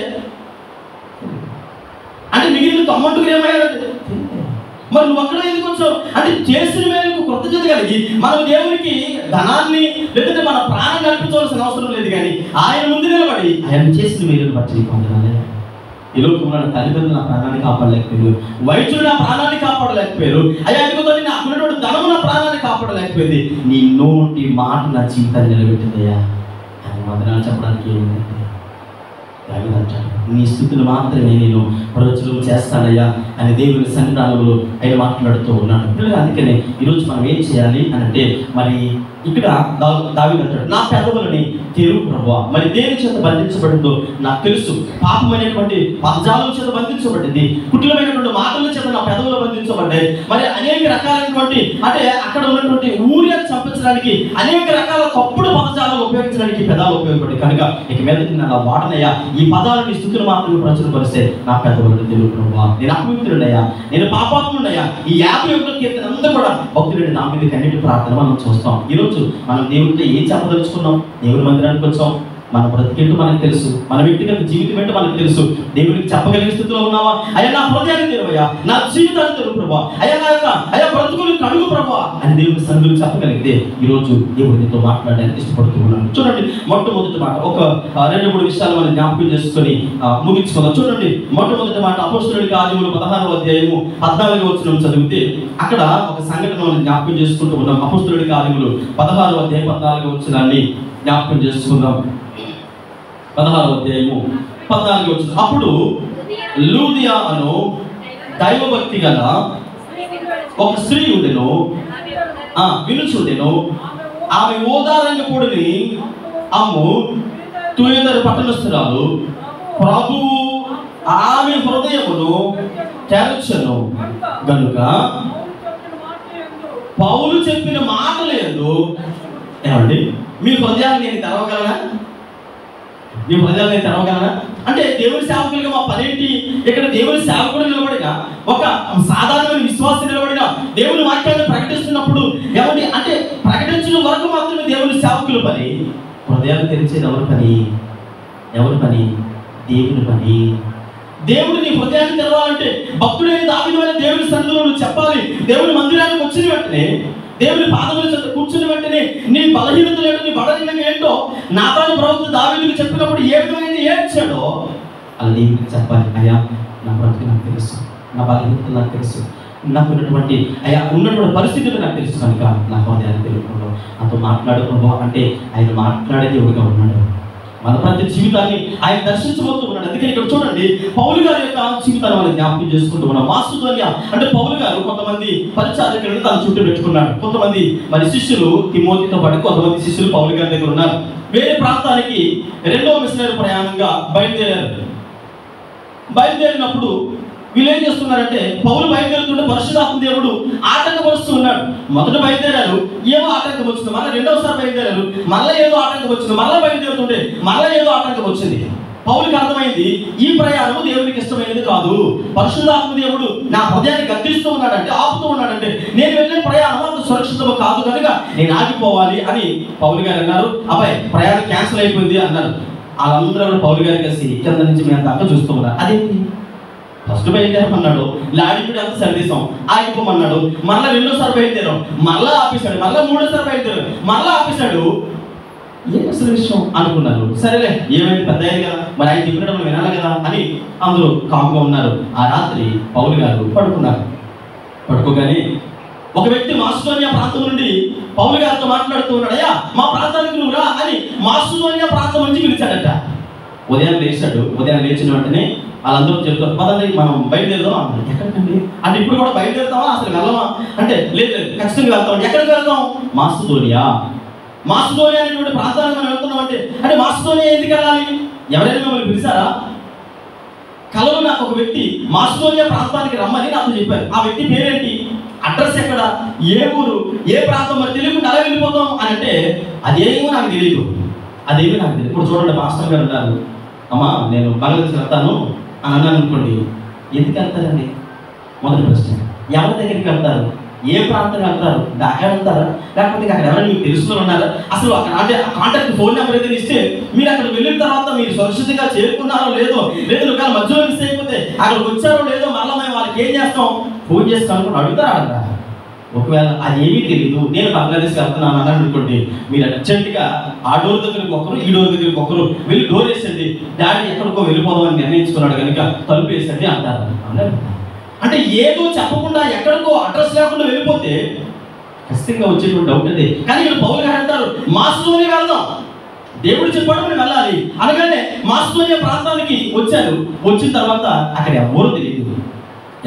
అంటే మిగిలిన 90 ఏమయ్యారంటే, మరి నువ్వు అక్కడ ఎందుకు వచ్చావు అంటే, చేసిన మేరకు కృతజ్ఞత కలిగి మనం దేవునికి ధనాన్ని లేదంటే మన ప్రాణం కల్పించవలసిన అవసరం లేదు, కానీ ఆయన ముందు నిలబడి ఆయన చేసిన మేలును బట్టి నీకు వందనాలు. ఈ లోకంలో నా తల్లిదండ్రులు నా ప్రాణాన్ని కాపాడలేకపోయారు, వైద్యులు నా ప్రాణాన్ని కాపాడలేకపోయారు, అయ్యా ఎందుకంటే నాకున్నటువంటి ధనము నా ప్రాణాన్ని కాపాడలేకపోయింది, నీ నోటి మాట నా జీవితాన్ని నిలబెట్టిందయ్యా అని వందనాలు చెప్పడానికి ఏముంది? అంటాడు, నీ స్థుతిని మాత్రమే నేను ప్రచురం చేస్తానయ్యా అని దేవుని సన్నిధానంలో ఆయన మాట్లాడుతూ ఉన్నాడు. అందుకనే ఈరోజు మనం ఏం చేయాలి అని అంటే, మరి ఇక్కడ దావీదు అంటాడు, నా పెదవులని తెరువు ప్రభువా. మరి దేని చేత బంధించబడిందో నాకు తెలుసు, పాపమైనటువంటి పదజాలం చేత బంధించబడింది, కుటిలమైనటువంటి మాటల చేత నా పెదవులు బంధించబడ్డాయి. మరి అనేక రకాలైనటువంటి అంటే అక్కడ ఉన్నటువంటి ఊరిని చంపించడానికి అనేక రకాల తప్పుడు పదజాలను ఉపయోగించడానికి పెదాలు ఉపయోగపడి, కనుక ఇక మీద నేను అలా వాడనయ్యా, ఈ పదాలని స్థుతులు మాత్రమే ప్రచురపరిస్తే నా పెదవులను తెరువు ప్రభువా. నేను అపవిత్రుడయ్యా, నేను పాపాత్ముడయ్యా. ఈ 51 కీర్తన అంతా కూడా భక్తుడి నా మీద కన్నిటి ప్రార్థన మనం చూస్తాం. ఈరోజు మనం దేవుడితో ఏం చెప్పదలుచుకున్నాం? దేవుని మందిరానికి వచ్చాం, మన బ్రతికేంటో మనకు తెలుసు, మన వ్యక్తిగత జీవితం ఏంటో మనకు తెలుసు. దేవుడికి చెప్పగలిగే స్థితిలో ఉన్నావా? అయ్యా నా హృదయాన్ని తెరువయ్యా, నా జీవితాన్ని తెరువు ప్రభా, అయ్యా బ్రతుకుని కడుగు ప్రభా అని దేవుడి సన్నిధిలో చెప్పగలిగితే ఈరోజు దేవుడు నీతో మాట్లాడడానికి ఇష్టపడుతూ ఉన్నాడు. చూడండి, మొట్టమొదటి మాట ఒక 2-3 విషయాలు మనం జ్ఞాపకం చేసుకొని ముగించుకుందాం. చూడండి, మొట్టమొదటి మాట అపోస్తలుడి కార్యములు 16వ అధ్యాయము 14వ వచనం చదివితే అక్కడ ఒక సంఘటన మనం జ్ఞాపకం చేసుకుంటూ ఉన్నాం. అపోస్తలుడి కార్యములు 16వ అధ్యాయం 14వ వచనాన్ని జ్ఞాపకం చేసుకుందాం. 16వ అధ్యాయము 14వ వచనం. అప్పుడు లూదియా అను దైవభక్తి గల ఒక స్త్రీ ఉండెను, వినుచుండెను. ఆమె ఓదారంగపూడిని అమ్ము తుయదరు పట్టణస్థురాలు. ప్రభువు ఆమె హృదయమును తెరచెను గనుక పౌలు చెప్పిన మాటలు ఏందో ఏమండి మీ హృదయాన్ని నేను తెరవగలనా? మీ హృదయాన్ని నేను తెరవగలనా? అంటే దేవుని సేవకులుగా మా పనేంటి? ఇక్కడ దేవుని సేవకుడు నిలబడిన ఒక సాధారణమైన విశ్వాసం నిలబడిన దేవుని వాక్యాన్ని ప్రకటిస్తున్నప్పుడు ఏమండి అంటే ప్రకటించిన వరకు మాత్రమే దేవుని సేవకుల పని. హృదయాన్ని తెరిచేది ఎవరి పని? ఎవరి పని? దేవుని పని. దేవుడు నీ హృదయాన్ని తెరవాలంటే భక్తుడైన దావీదు దేవుని సన్నిధిలో నువ్వు చెప్పాలి. దేవుని మందిరానికి వచ్చిన వెంటనే, దేవుని పాదముల చెంత కూర్చున్న వెంటనే నీ బలహీనతలు ఏంటో, నీ బలహీనత ఏంటో నాతాను ప్రవక్త దావీదుకు చెప్పినప్పుడు ఏ విధంగా ఏడ్చాడో అలా దేవుడికి చెప్పాలి. అయ్యా నా బ్రతుకు నాకు తెలుసు, నా బలహీనతలు నాకు తెలుసు, నాకు ఉన్నటువంటి ఉన్నటువంటి పరిస్థితులు నాకు తెలుసు కనుక నా హృదయాన్ని తెలుపుకుంటాం నాతో మాట్లాడుకుందాం అంటే ఆయన మాట్లాడే దేవుడిగా ఉన్నాడు. మన ప్రతి జీవితాన్ని ఆయన దర్శించబోతూ ఉన్నాడు. అందుకే ఇక్కడ చూడండి పౌలు గారి యొక్క జీవితాన్ని మనం జ్ఞాపకం చేసుకుంటూ ఉన్నాం. మాసిదోనియా అంటే పౌలు గారు కొంతమంది పరిచారకులను తన చుట్టూ పెట్టుకున్నాడు. కొంతమంది మరి శిష్యులు తిమోతితో పాటు కొంతమంది శిష్యులు పౌలు గారి దగ్గర ఉన్నారు. వేరే ప్రాంతానికి రెండవ మిషనరీ ప్రయాణంగా బయలుదేరినప్పుడు వీళ్ళు ఏం చేస్తున్నారంటే పౌలు బయలుదేరుతుంటే పరిశుద్ధాత్మ దేవుడు ఆటంకపరుస్తూ ఉన్నాడు. మొదట బయలుదేరారు, ఏమో ఆటంకం వచ్చింది. మళ్ళీ రెండవసారి బయలుదేరారు, మళ్ళీ ఏదో ఆటంకం వచ్చింది. మళ్ళీ బయలుదేరుతుంటే మళ్ళీ ఏదో ఆటంకం వచ్చింది. పౌలుకి అర్థమైంది ఈ ప్రయాణం దేవునికి ఇష్టమైనది కాదు. పరిశుద్ధాత్మ దేవుడు నా హృదయాన్ని గద్దిస్తూ ఉన్నాడంటే, ఆపుతూ ఉన్నాడంటే నేను వెళ్ళే ప్రయాణం అంత సురక్షితం కాదు కనుక నేను ఆగిపోవాలి అని పౌలు గారు అన్నారు. అబ్బాయి ప్రయాణం క్యాన్సిల్ అయిపోయింది అన్నారు. వాళ్ళందరూ పౌలు గారి కలిసి కింద నుంచి మేము దాకా చూస్తూ ఉన్నారు. అదేంటి ఫస్ట్ బయలుదేరమన్నాడు, లాడికి అంత సరిదీసాం, ఆగిపోమన్నాడు. మళ్ళీ రెండోసారి బయలుదేరాం, మళ్ళా ఆపేశాడు. మళ్ళీ మూడోసారి బయలుదేరాం, మళ్ళా ఆపేశాడు. ఏం అసలు విషయం అనుకున్నారు. సరేలే ఏమైంది, పెద్ద అయ్యారు కదా, మరి ఆయన చెప్పినట్టు మనం వినాలి కదా అని అందరూ కామ్గా ఉన్నారు. ఆ రాత్రి పౌలు గారు పడుకున్నారు. పడుకోగానే ఒక వ్యక్తి మాసిదోనియా ప్రాంతం నుండి పౌలు గారితో మాట్లాడుతూ ఉన్నాడు. అయ్యా మా ప్రాంతానికి నువ్వు రా అని మాసిదోనియా ప్రాంతం నుంచి పిలిచాడట. ఉదయం లేచాడు. ఉదయం లేచిన వెంటనే వాళ్ళందరూ చెప్తారు పదండి మనం బయలుదేరుదాం అన్నారు. ఎక్కడికండి అంటే ఇప్పుడు కూడా బయలుదేరుతామా, అసలు వెళ్ళమా అంటే లేదు లేదు ఖచ్చితంగా వెళ్తాం. ఎక్కడికి వెళ్తాం? మాసిదోనియా అనేటువంటి ప్రాంతానికి మనం వెళ్తున్నాం అంటే మాసిదోనియా ఎందుకు వెళ్ళాలి? ఎవరైనా మిమ్మల్ని పిలిచారా? కలలో నాకు ఒక వ్యక్తి మాసిదోనియా ప్రాంతానికి రమ్మని నాతో చెప్పారు. ఆ వ్యక్తి పేరేంటి, అడ్రస్ ఎక్కడ, ఏ ఊరు, ఏ ప్రాంతం మరి తెలియకుండా అలా వెళ్ళిపోతాం అని అంటే అదేమో నాకు తెలియదు. ఇప్పుడు చూడండి మాస్టర్ గారు ఉన్నారు, అమ్మా నేను బంగ్లాదేశ్ వెళ్తాను అని అన్నాను అనుకోండి. ఎందుకు వెళ్తారండి? మొదటి ప్రశ్న, ఎవరి దగ్గరికి వెళ్తారు, ఏ ప్రాంతం వెళ్తారు, అక్కడ వెళ్తారా లేకపోతే అక్కడ ఎవరైనా మీకు తెలుసుకుని ఉన్నారా? అసలు అక్కడ అంటే కాంటాక్ట్ ఫోన్ నెంబర్ ఏదైనా ఇస్తే మీరు అక్కడ వెళ్ళిన తర్వాత మీరు సురక్షితంగా చేరుకున్నారో లేదో, లేదు ఒకవేళ మధ్యలో మిస్ అయిపోతే అక్కడికి వచ్చారో లేదో మళ్ళీ మేము వాళ్ళకి ఏం చేస్తాం, ఫోన్ చేసి కనుక్కొని అడుగుతారా అడగరా? ఒకవేళ అది ఏమీ తెలియదు, నేను బంగ్లాదేశ్ వెళ్తున్నాను అన్నాను అనుకోండి, మీరు అర్జెంటుగా ఆ డోర్ దగ్గరికి ఒకరు, ఈ డోర్ దగ్గరికి ఒకరు వెళ్ళి డోర్ వేసండి, డాడీ ఎక్కడికో వెళ్ళిపోదామని నిర్ణయించుకున్నాడు కనుక తలుపు వేసండి అంటారు. అంటే ఏదో చెప్పకుండా ఎక్కడికో అడ్రస్ లేకుండా వెళ్ళిపోతే ఖచ్చితంగా వచ్చేటువంటి డౌట్ అదే. కానీ ఇక్కడ పౌలు గారు అంటారు మాసిదోనియా వెళ్దాం, దేవుడు చెప్పాడు మనం వెళ్ళాలి అనగానే మాసిదోనియా ప్రాంతానికి వచ్చారు. వచ్చిన తర్వాత అక్కడ ఎవరో తెలియదు,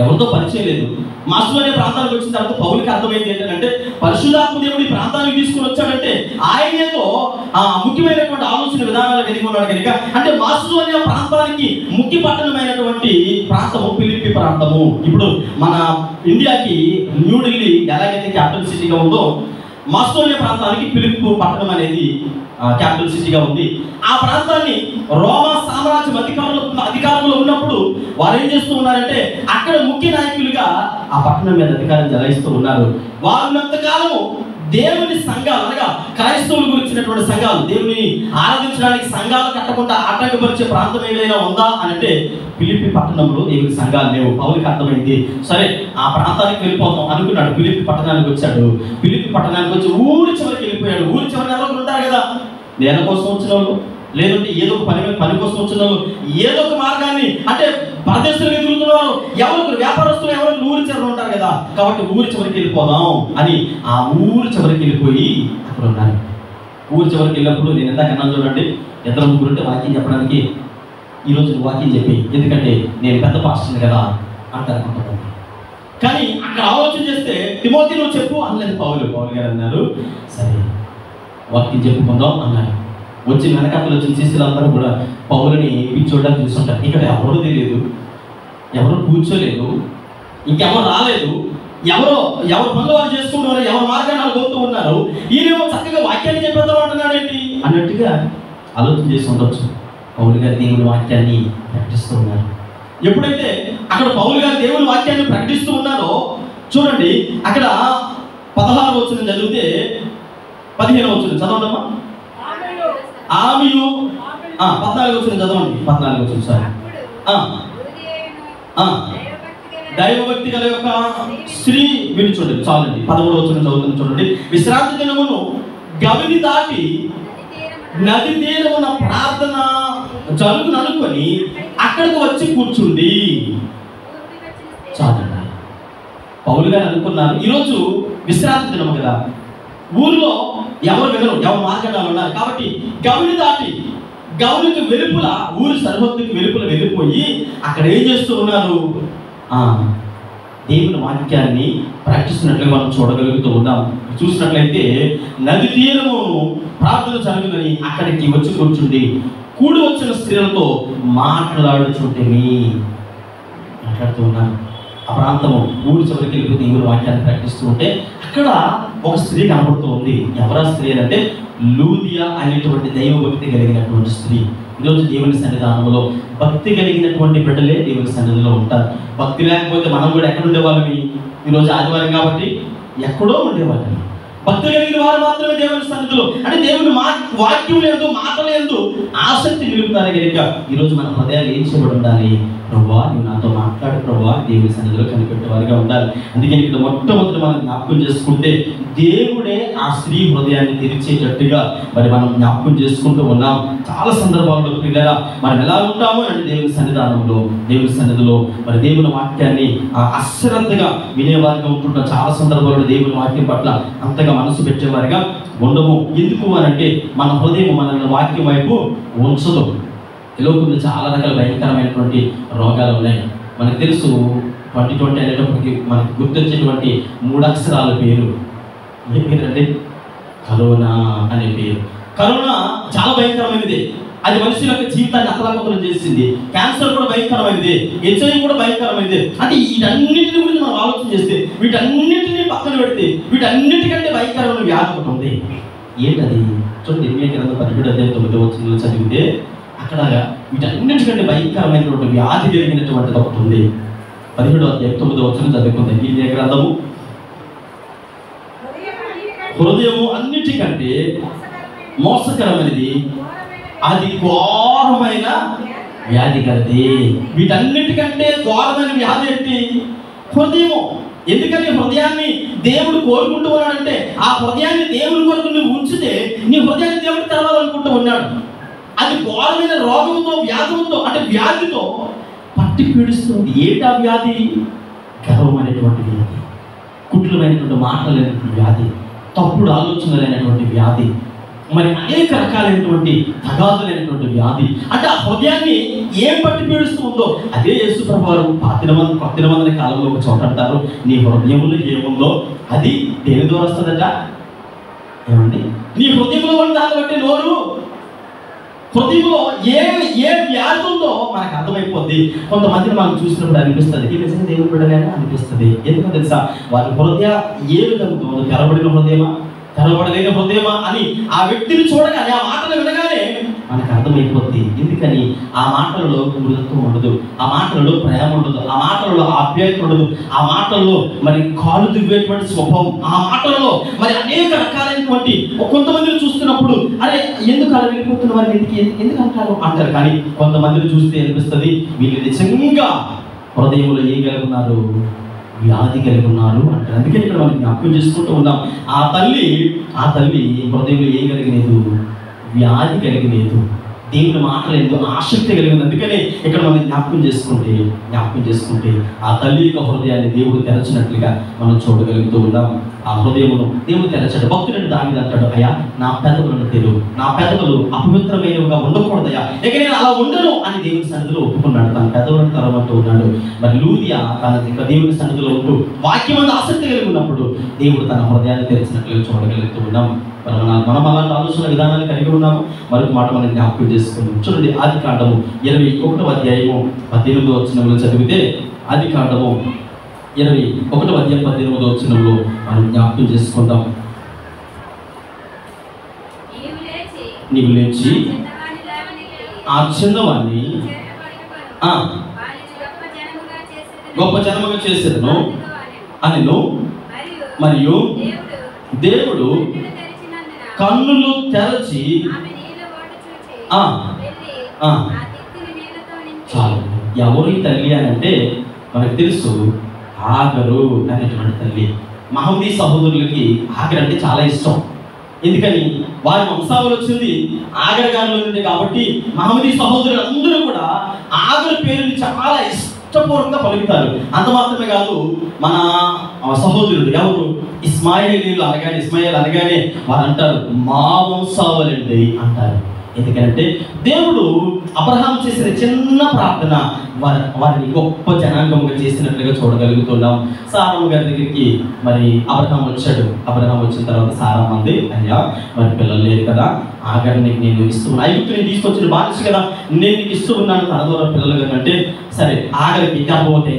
ఎవరితో పరిచయం లేదు. మాసిదోనియా ప్రాంతానికి వచ్చిన తర్వాత పౌలుకి అర్థమైంది ఏంటంటే పరిశుద్ధాత్మ దేవుడు ఈ ప్రాంతానికి తీసుకుని వచ్చాడంటే ఆయన ఏదో ముఖ్యమైనటువంటి ఆలోచన విధానాలు కలిగి ఉన్నాడు కనుక. అంటే మాసిదోనియా ప్రాంతానికి ముఖ్య పట్టణమైనటువంటి ప్రాంతము ఫిలిప్పి ప్రాంతము. ఇప్పుడు మన ఇండియాకి న్యూఢిల్లీ ఎలాగైతే క్యాపిటల్ సిటీగా ఉందో మాసిదోనియా ప్రాంతానికి ఫిలిప్పి పట్టణం అనేది క్యాపిటల్ సిటీగా ఉంది. ఆ ప్రాంతాన్ని రోమా సామ్రాజ్యం అధికారంలో ఉన్నప్పుడు వారు ఏం చేస్తూ ఉన్నారంటే అక్కడ ముఖ్య నాయకులుగా ఆ పట్టణం మీద అధికారం చెలాయిస్తూ ఉన్నారు. వారు ఉన్నంతకాలము దేవుని సంఘాలు అనగా క్రైస్తవుల గురించినటువంటి సంఘాలు, దేవుని ఆరాధించడానికి సంఘాలు కట్టకుండా ఆటంకపరిచే ప్రాంతం ఏదైనా ఉందా అని అంటే ఫిలిప్పి పట్టణంలో దేవుని సంఘాలు లేవు. పౌలుకి అర్థమైంది, సరే ఆ ప్రాంతానికి వెళ్ళిపోతాం అనుకున్నాడు. ఫిలిప్పి పట్టణానికి వచ్చాడు. ఫిలిప్పి పట్టణానికి వచ్చి ఊరి చివరికి వెళ్ళిపోయాడు. ఊరి చివరి ఎవరు ఉంటారు కదా, నేల కోసం వచ్చిన వాళ్ళు, లేదంటే ఏదో ఒక పని కోసం వచ్చిన వాళ్ళు, ఏదో ఒక మార్గాన్ని అంటే పరదేశంలో ఎదుగుతున్నారు, ఎవరికి వ్యాపారస్తులు ఎవరికి ఊరి చివరి ఉంటారు కదా, కాబట్టి ఊరి చివరికి వెళ్ళిపోదాం అని ఆ ఊరి చివరికి వెళ్ళిపోయి అక్కడ ఉన్నారు. ఊరి చివరికి వెళ్ళినప్పుడు నేను ఎంత కన్నా చూడండి, ఇద్దరు ముగ్గురు ఉంటే వాక్యం చెప్పడానికి ఈరోజు వాక్యం చెప్పి, ఎందుకంటే నేను పెద్ద పాస్టర్ని కదా అంటారు కొంతమంది. కానీ అక్కడ ఆలోచన చేస్తే తిమోతి నువ్వు చెప్పు అనలేదు పౌలు గారు అన్నారు. సరే వాక్యం చెప్పుకుందాం అన్నారు. వచ్చిన వెనకాతలు వచ్చిన శిష్యులందరూ కూడా పౌలుని చూడడానికి చూస్తుంటారు. ఇక్కడ ఎవరో తెలియదు, ఎవరు కూర్చోలేదు, ఇంకెవరు రాలేదు. ఎవరు పనులు వారు చేసుకుంటున్నారు, ఎవరి మార్గాన్ని వాళ్ళు పోతూ ఉన్నారు, ఈయనేమో చక్కగా వాక్యాన్ని చెప్పేద్దాం అంటున్నాడు ఏంటి అన్నట్టుగా ఆలోచన చేసి ఉండొచ్చు. పౌలు గారు దేవుని వాక్యాన్ని ప్రకటిస్తూ ఉన్నారు. ఎప్పుడైతే అక్కడ పౌలు గారు దేవుని వాక్యాన్ని ప్రకటిస్తూ ఉన్నారో చూడండి, అక్కడ 16వ వచనం చదివితే 15వ వచనం చదవండమ్మా. ఆమెయు 14వ వచనం చదవండి. 14వ వచనం సార్. దైవభక్తి గల యొక్క స్త్రీ విని చూడండి, చాలండి. 13వ వచనం చదువుతుంది చూడండి. విశ్రాంతి దినమును గవిని దాటి నది తీరమున ప్రార్థన జరుగును అనుకొని అక్కడికి వచ్చి కూర్చుండి. చాలండి. పౌలు గారు అనుకున్నారు, ఈరోజు విశ్రాంతి దినము కదా, ఊరిలో ఎవరు వినరు, ఎవరు మార్గంలో ఉన్నారు కాబట్టి గవిని దాటి గవినికి వెలుపుల, ఊరి సరిహద్దుకి వెలుపుల వెళ్ళిపోయి అక్కడ ఏం చేస్తూ ఉన్నారు, దేవుని వాక్యాన్ని ప్రకటిస్తున్నట్లుగా మనం చూడగలుగుతూ ఉన్నాం. చూసినట్లయితే నది తీరము ప్రార్థన జరుగుతుందని అక్కడికి వచ్చి కూర్చుండి కూడి వచ్చిన స్త్రీలతో మాట్లాడుతూ ఉన్నాను. ఆ ప్రాంతము ఊరి చివరికి వెళ్ళిపోతే దేవుని వాక్యాన్ని ప్రకటిస్తూ ఉంటే అక్కడ ఒక స్త్రీ కనబడుతూ ఉంది. ఎవరా స్త్రీ అంటే లూదియా అనేటువంటి దైవభక్తి కలిగినటువంటి స్త్రీ. ఈరోజు దేవుని సన్నిధానంలో భక్తి కలిగినటువంటి బిడ్డలే దేవుని సన్నిధిలో ఉంటారు. భక్తి లేకపోతే మనం కూడా ఎక్కడ ఉండేవాళ్ళమి? ఈరోజు ఆదివారం కాబట్టి ఎక్కడో ఉండేవాళ్ళమి. భక్తి కలిగిన వారు మాత్రమే దేవుని సన్నిధిలో, అంటే దేవుని వాక్యం లేదు, మాటలు లేదు, ఆసక్తి నిలుపుతారు కనుక ఈరోజు మన హృదయాలు ఏం చేయబడి ఉండాలి? ప్రభువా నువ్వు నాతో మాట్లాడు ప్రభువా, దేవుని సన్నిధిలో కనిపెట్టేవారిగా ఉండాలి. అందుకని ఇక్కడ మొట్టమొదటి మనం జ్ఞాపకం చేసుకుంటే దేవుడే ఆ స్త్రీ హృదయాన్ని తెరిచేటట్టుగా మరి మనం జ్ఞాపకం చేసుకుంటూ ఉన్నాం. చాలా సందర్భాల్లో పిల్లరా మనం ఎలా ఉంటామో అంటే దేవుని సన్నిధిలో మరి దేవుని వాక్యాన్ని అశ్రద్ధగా వినేవారిగా ఉంటుంటాం. చాలా సందర్భాల్లో దేవుని వాక్యం పట్ల అంతగా మనసు పెట్టేవారిగా ఉండము. ఎందుకు అని అంటే మన హృదయం మన వాక్యం వైపు ఉంచదు. ఈ లోకంలో చాలా రకాల భయంకరమైనటువంటి రోగాలు ఉన్నాయి. మనకు తెలుసు 2020 అనేటప్పటికి మనకు గుర్తొచ్చేటువంటి 3 అక్షరాల పేరు ఏ పేరు అంటే కరోనా అనే పేరు. కరోనా చాలా భయంకరమైనది. అది మనిషి యొక్క జీవితాన్ని అతలాకుతలం చేసింది. క్యాన్సర్ కూడా భయంకరమైనది, HIV కూడా భయంకరమైనది. అంటే వీటన్నిటిని గురించి మనం ఆలోచన చేస్తే, వీటన్నిటిని పక్కన పెడితే వీటన్నిటికంటే భయంకరమైన వ్యాధి ఒకటి ఉంది. ఏంటది? చూడండి, ఇర్మియా గ్రంథం 17వ వచనంలో చదివితే అక్కడ వీటన్నిటికంటే భయంకరమైనటువంటి వ్యాధి కలిగినటువంటిది ఒకటి ఉంది. 17వ వచనం చదువుకుంది. ఇర్మియా గ్రంథము, హృదయము అన్నిటికంటే మోసకరమైనది, అది ఘోరమైన వ్యాధి కలది. వీటన్నిటికంటే ఘోరమైన వ్యాధి ఏంటి? హృదయము. ఎందుకని హృదయాన్ని దేవుడు కోరుకుంటూ ఉన్నాడంటే ఆ హృదయాన్ని దేవుని కొరకు నువ్వు ఉంచితే నీ హృదయాన్ని దేవుడు తెరవాలనుకుంటూ ఉన్నాడు. అది ఘోరమైన రోగంతో, వ్యాధులతో, అంటే వ్యాధితో పట్టి పీడిస్తుంది. ఏంటి ఆ వ్యాధి? గర్వమైనటువంటి వ్యాధి, కుట్లమైనటువంటి మాటలైనటువంటి వ్యాధి, తప్పుడు ఆలోచనలైనటువంటి వ్యాధి, మరి అనేక రకాలైనటువంటి తగాదులైనటువంటి వ్యాధి. అంటే ఆ హృదయాన్ని ఏం పట్టి పీడిస్తూ ఉందో అదే యేసు ప్రభువారు 19 కాలంలో ఒక చోట అంటారు, నీ హృదయంలో ఏముందో అది దేని ద్వారా వస్తుందట? ఏమండి? నీ హృదయంలో ఉన్న దాన్ని బట్టి నోరు. హృదయంలో ఏ వ్యాధి ఉందో మనకు అర్థమైపోద్ది. కొంతమందిని మనం చూసినప్పుడు అనిపిస్తుంది ఈ నిజంగా దేవుని బిడ్డలేనా అనిపిస్తుంది. ఎందుకో తెలుసా? వారి హృదయ ఏ విధంగా ఉందో, తెరబడిన హృదయమా, తెరబడలేని హృదయమా అని ఆ వ్యక్తిని చూడగానే, ఆ మాటలు వినగానే మనకు అర్థమైపోద్ది. ఎందుకని? ఆ మాటలలో మృదుత్వం ఉండదు, ఆ మాటలలో ప్రేమ ఉండదు, ఆ మాటలలో ఆప్యాయత ఉండదు, ఆ మాటల్లో మరి కాలు దివ్వేటువంటి స్వభావం, ఆ మాటలలో మరి అనేక రకాలైనటువంటి కొంతమందిని చూస్తున్నప్పుడు అరే ఎందుకు అలా వెళ్ళిపోతున్న వారిని ఎందుకు అంటారు. కానీ కొంతమందిని చూస్తే అనిపిస్తుంది వీళ్ళు నిజంగా హృదయంలో ఏం కలిగి ఉన్నారు? వ్యాధి కలిగి ఉన్నారు అంటారు. అందుకని ఇక్కడ మనం జ్ఞాపకం చేసుకుంటూ ఉన్నాం. ఆ తల్లి హృదయంలో ఏం కలిగిలేదు? వ్యాధి కలిగిలేదు. దేవుని మాటలేదు, ఆసక్తి కలిగింది. అందుకనే ఇక్కడ మనం జ్ఞాపకం చేసుకుంటే ఆ తల్లి యొక్క హృదయాన్ని దేవుడు తెరచినట్లుగా మనం చూడగలుగుతూ ఉన్నాం. ఆ హృదయమును దేవుడు తెరచాడు. భక్తుడు దావీదు అంటాడు, అయ్యా నా పెదవులను తెరువు, నా పెదవులు అపవిత్రమైనవిగా ఉండకూడదయ్యా, ఇక నేను అలా ఉండను అని దేవుని సన్నిధిలో ఒప్పుకున్నాడు. తన పెదవులను తెరవమంటూ ఉన్నాడు. మరి లూదియా తన దేవుని సన్నిధిలో ఉంటూ వాక్యం మీద ఆసక్తి కలిగి ఉన్నప్పుడు దేవుడు తన హృదయాన్ని తెరిచినట్లుగా చూడగలుగుతూ ఉన్నాం. మనం అలాంటి ఆలోచన విధానాన్ని కలిగి ఉన్నాము. మరొక మాట మనం జ్ఞాపకం చేసుకుందాం. చూడండి, ఆదికాండము 21వ అధ్యాయము 18వ వచనంలో చదివితే, ఆదికాండము 21వ అధ్యాయం 18వ వచనంలో మనం జ్ఞాపకం చేసుకుందాం. నీవు లేచి ఆ చిన్నవాడిని గొప్ప జనముగా చేసేదను అనెను. మరియు దేవుడు కన్నులు తెరచి చాలు. ఎవరు ఈ తల్లి అని అంటే మనకు తెలుసు, ఆగరు అనేటువంటి తల్లి. మహమ్మదీ సహోదరులకి ఆగర్ అంటే చాలా ఇష్టం. ఎందుకని? వారి వంశావళి వచ్చింది ఆగర్ గారిలో ఉంది కాబట్టి మహమ్మదీ సహోదరులు అందరూ కూడా ఆగర్ పేరుని చాలా ఇష్టపూర్వకంగా పలుకుతారు. అంత మాత్రమే కాదు, మన సహోదరుడు ఎవరు ఇస్మాయిలీలు అనగానే, ఇస్మాయిల్ అనగానే వారు అంటారు మా వంశావళి అండి అంటారు. ఎందుకంటే దేవుడు అబ్రహాం చేసిన చిన్న ప్రార్థన వారిని గొప్ప జనాంగంగా చేసినట్లుగా చూడగలుగుతున్నాం. సారమ్మ గారి దగ్గరికి మరి అబ్రహాం వచ్చాడు. అబ్రహాం వచ్చిన తర్వాత సారమ్మ అంది, అయ్యా మరి పిల్లలు లేరు కదా, ఆగర్ నీకు నేను ఇస్తున్నాను, ఐగుప్తుని తీసుకొచ్చిన బానిస కదా, నేను నీకు ఇస్తూ ఉన్నాను తన ద్వారా పిల్లలు అంటే సరే. ఆగరికి గర్భవతి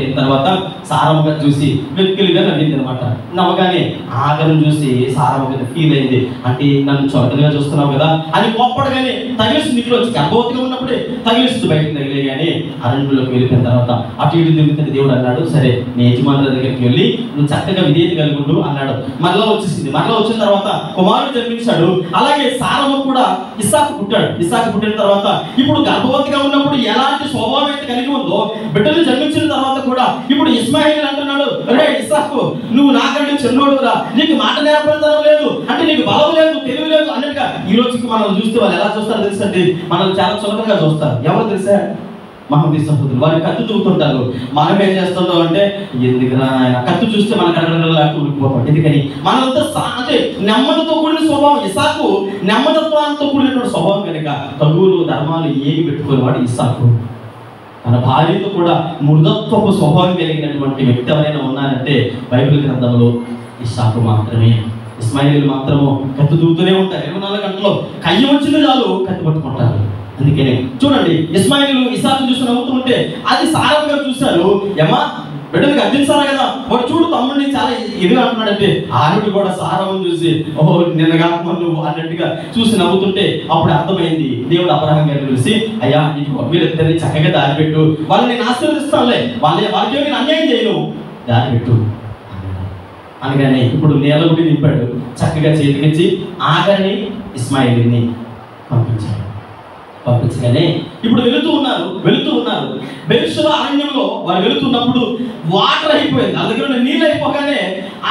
అయిన తర్వాత సారమ్మ గారు చూసి వెక్కిలిగా నవ్వింది అనమాట. నవ్వగానే ఆగర్ని చూసి సారమ్మ గారు ఫీల్ అయింది. అంటే నన్ను చొరకలుగా చూస్తున్నావు కదా అని కోప్పడగానే తగిలిస్తుంది. ఇంట్లో వచ్చి గర్భవతిగా ఉన్నప్పుడే తగిలిస్తుంది. బయటకు తగిలేగానే అరణ్యంలోకి వెళ్ళిపోయిన తర్వాత అటు ఇటు తిరుగుతున్న దేవుడు అన్నాడు, సరే నీ యజమానుల దగ్గరికి వెళ్ళి నువ్వు చక్కగా విధేయత కలిగి అన్నాడు. మరలా వచ్చేసింది. మరలా వచ్చిన తర్వాత కుమారుడు జన్మించాడు. అలాగే సారమ్మ కూడా ఇస్సాకు పుట్టాడు. ఇస్సాకు పుట్టిన తర్వాత ఇప్పుడు గర్భవతిగా ఉన్నప్పుడు ఎలాంటి స్వభావం అయితే కలిగి ఉందో, బిడ్డలు జన్మించిన తర్వాత కూడా ఇప్పుడు ఇస్మాయిల్ అంటున్నాడు, రే ఇస్సాకు నువ్వు నాకంటే చిన్నోడురా, నీకు మాట నేర్పడతనం లేదు, అంటే నీకు బలం లేదు, తెలివి లేదు అన్నట్టుగా. ఈ రోజుకి మనం చూస్తే వాళ్ళు ఎలా చూస్తారో తెలుసండి, మనల్ని చాలా చులకనగా చూస్తారు. ఎవరు తెలుసా? మహమ్మదీ సహోదరులు. వారు కత్తి చూపుతుంటారు. మనం ఏం చేస్తుంటాం అంటే ఎందుకురా ఆయన కత్తి చూస్తే మన కడగడలా ఉడికిపోతాం. ఎందుకని? మనంతా అంటే నెమ్మదితో కూడిన స్వభావం. ఇస్సాకు నెమ్మదత్వంతో కూడినటువంటి స్వభావం కనుక తగులు ధర్మాలు ఏమి పెట్టుకునేవాడు ఇస్సాకు. తన భార్యతో కూడా మృదత్వపు స్వభావం కలిగినటువంటి వ్యక్తి ఎవరైనా ఉన్నారంటే బైబిల్ గ్రంథంలో ఇస్సాకు మాత్రమే. ఇస్మాయిల్ మాత్రము కత్తి దూతూనే ఉంటారు. 24 గంటల్లో కయ్య వచ్చింది చాలు కత్తి పట్టుకుంటారు. అందుకనే చూడండి, ఇస్మాయిల్ ఇస్సాకు చూసి నవ్వుతుంటే అది సారమ్మ గారు చూశారు. ఏమా బిడ్డలకు అర్జించాలి కదా, వాడు చూడు తమ్ముడిని చాలా ఎదురు అంటున్నాడంటే ఆవిడ కూడా సారమ్మని చూసి ఓహో నిన్నగా నువ్వు అన్నట్టుగా చూసి నవ్వుతుంటే అప్పుడు అర్థమైంది. దేవుడు అబ్రహాం గారిని చూసి, అయ్యా నీకు వీళ్ళిద్దరిని చక్కగా దారి పెట్టు, వాళ్ళని నేను ఆశీర్వదిస్తానులే, వాళ్ళకి నేను అన్యాయం చేయను, దారి పెట్టు అనగానే ఇప్పుడు నేలగుడి నింపాడు. చక్కగా చేతికిచ్చి ఆగర్ని ఇస్మాయిల్ని పంపించగానే ఇప్పుడు వెళుతూ ఉన్నారు. బెర్షెబా అరణ్యంలో వారు వెళుతున్నప్పుడు వాటర్ అయిపోయింది. వాళ్ళ దగ్గర నీళ్ళు అయిపోగానే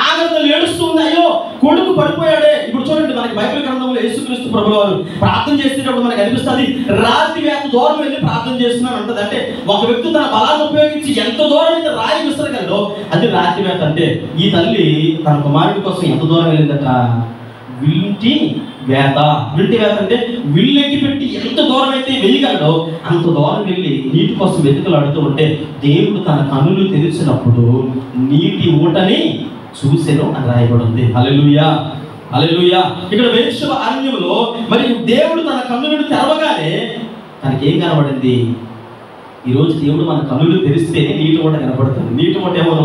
ఆగర్తో ఏడుస్తుంది, అయ్యో కొడుకు పడిపోయాడే. ఇప్పుడు చూడండి, మనకి బైబిల్ గ్రంథంలో యేసుక్రీస్తు ప్రభువు వారు ప్రార్థన చేసేటప్పుడు మనకు అనిపిస్తుంది రాతి వేత దూరం వెళ్ళి ప్రార్థన చేస్తున్నాను అంటది. అంటే ఒక వ్యక్తి తన బలాన్ని ఉపయోగించి ఎంత దూరం అయితే రాయి విసరగలడో అది రాతి వేత. అంటే ఈ తల్లి తన కుమారుడి కోసం ఎంత దూరం వెళ్ళిందట? వింటి వేత అంటే విల్లెక్కి పెట్టి ఎంత దూరం అయితే వెయ్యగలడో అంత దూరం వెళ్ళి నీటి కోసం వెతుకలాడుతూ ఉంటే దేవుడు తన కన్నులు తెరిచినప్పుడు నీటి ఊటని చూసెను అని రాయబడి ఉంది. హల్లెలూయా, హల్లెలూయా. ఇక్కడ బెర్షెబా అరణ్యంలో మరి దేవుడు తన కన్నులను తెరవగానే తనకేం కనబడింది? ఈరోజు దేవుడు మన కన్నులు తెరిస్తేనే నీటి ఊట కనబడుతుంది. నీటి ఊట ఏమో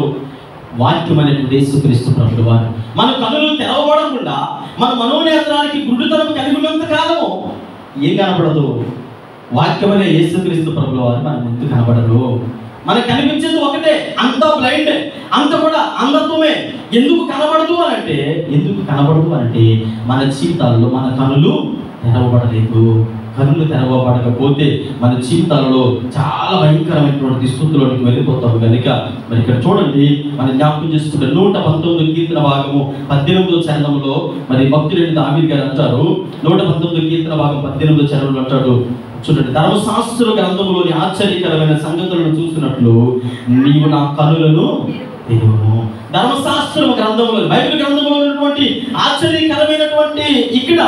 వాక్యం అనేటువంటి యేసుక్రీస్తు ప్రభువు వారు. మన కన్నులు తెరవబడకుండా మన మనోనేత్రానికి గుడ్డితనం కలిగి ఉన్నంత కాలము ఏం కనబడదు? వాక్యమనే యేసుక్రీస్తు ప్రభువు వారు మన ముందు కనబడరు. మనకు కనిపించేది ఒకటే, అంతా బ్లైండ్, అంత కూడా అంధత్వమే. ఎందుకు కనబడదు అంటే మన జీవితాల్లో మన కన్నులు తెరవబడలేదు. కన్నులు తెరవబడకపోతే మన జీవితాలలో చాలా భయంకరమైనటువంటి స్థితుల్లోకి వెళ్ళిపోతాము. కనుక మరి ఇక్కడ చూడండి, మనం జ్ఞాపకం చేసుకుంటే 119 కీర్తన భాగము 18వ చరణంలో మరి భక్తుడైన దావీదు గారు అంటారు, 119 కీర్తన భాగం 18వ చరణంలో అంటాడు, చూడండి, ధర్మశాస్త్ర గ్రంథంలోని ఆశ్చర్యకరమైన సంగతులను చూసినట్లు నీవు నా కన్నులను తెరువుము. ధర్మశాస్త్రం గ్రంథంలో, బైబిల్ గ్రంథంలో ఉన్నటువంటి ఆశ్చర్యకరమైనటువంటి ఇక్కడ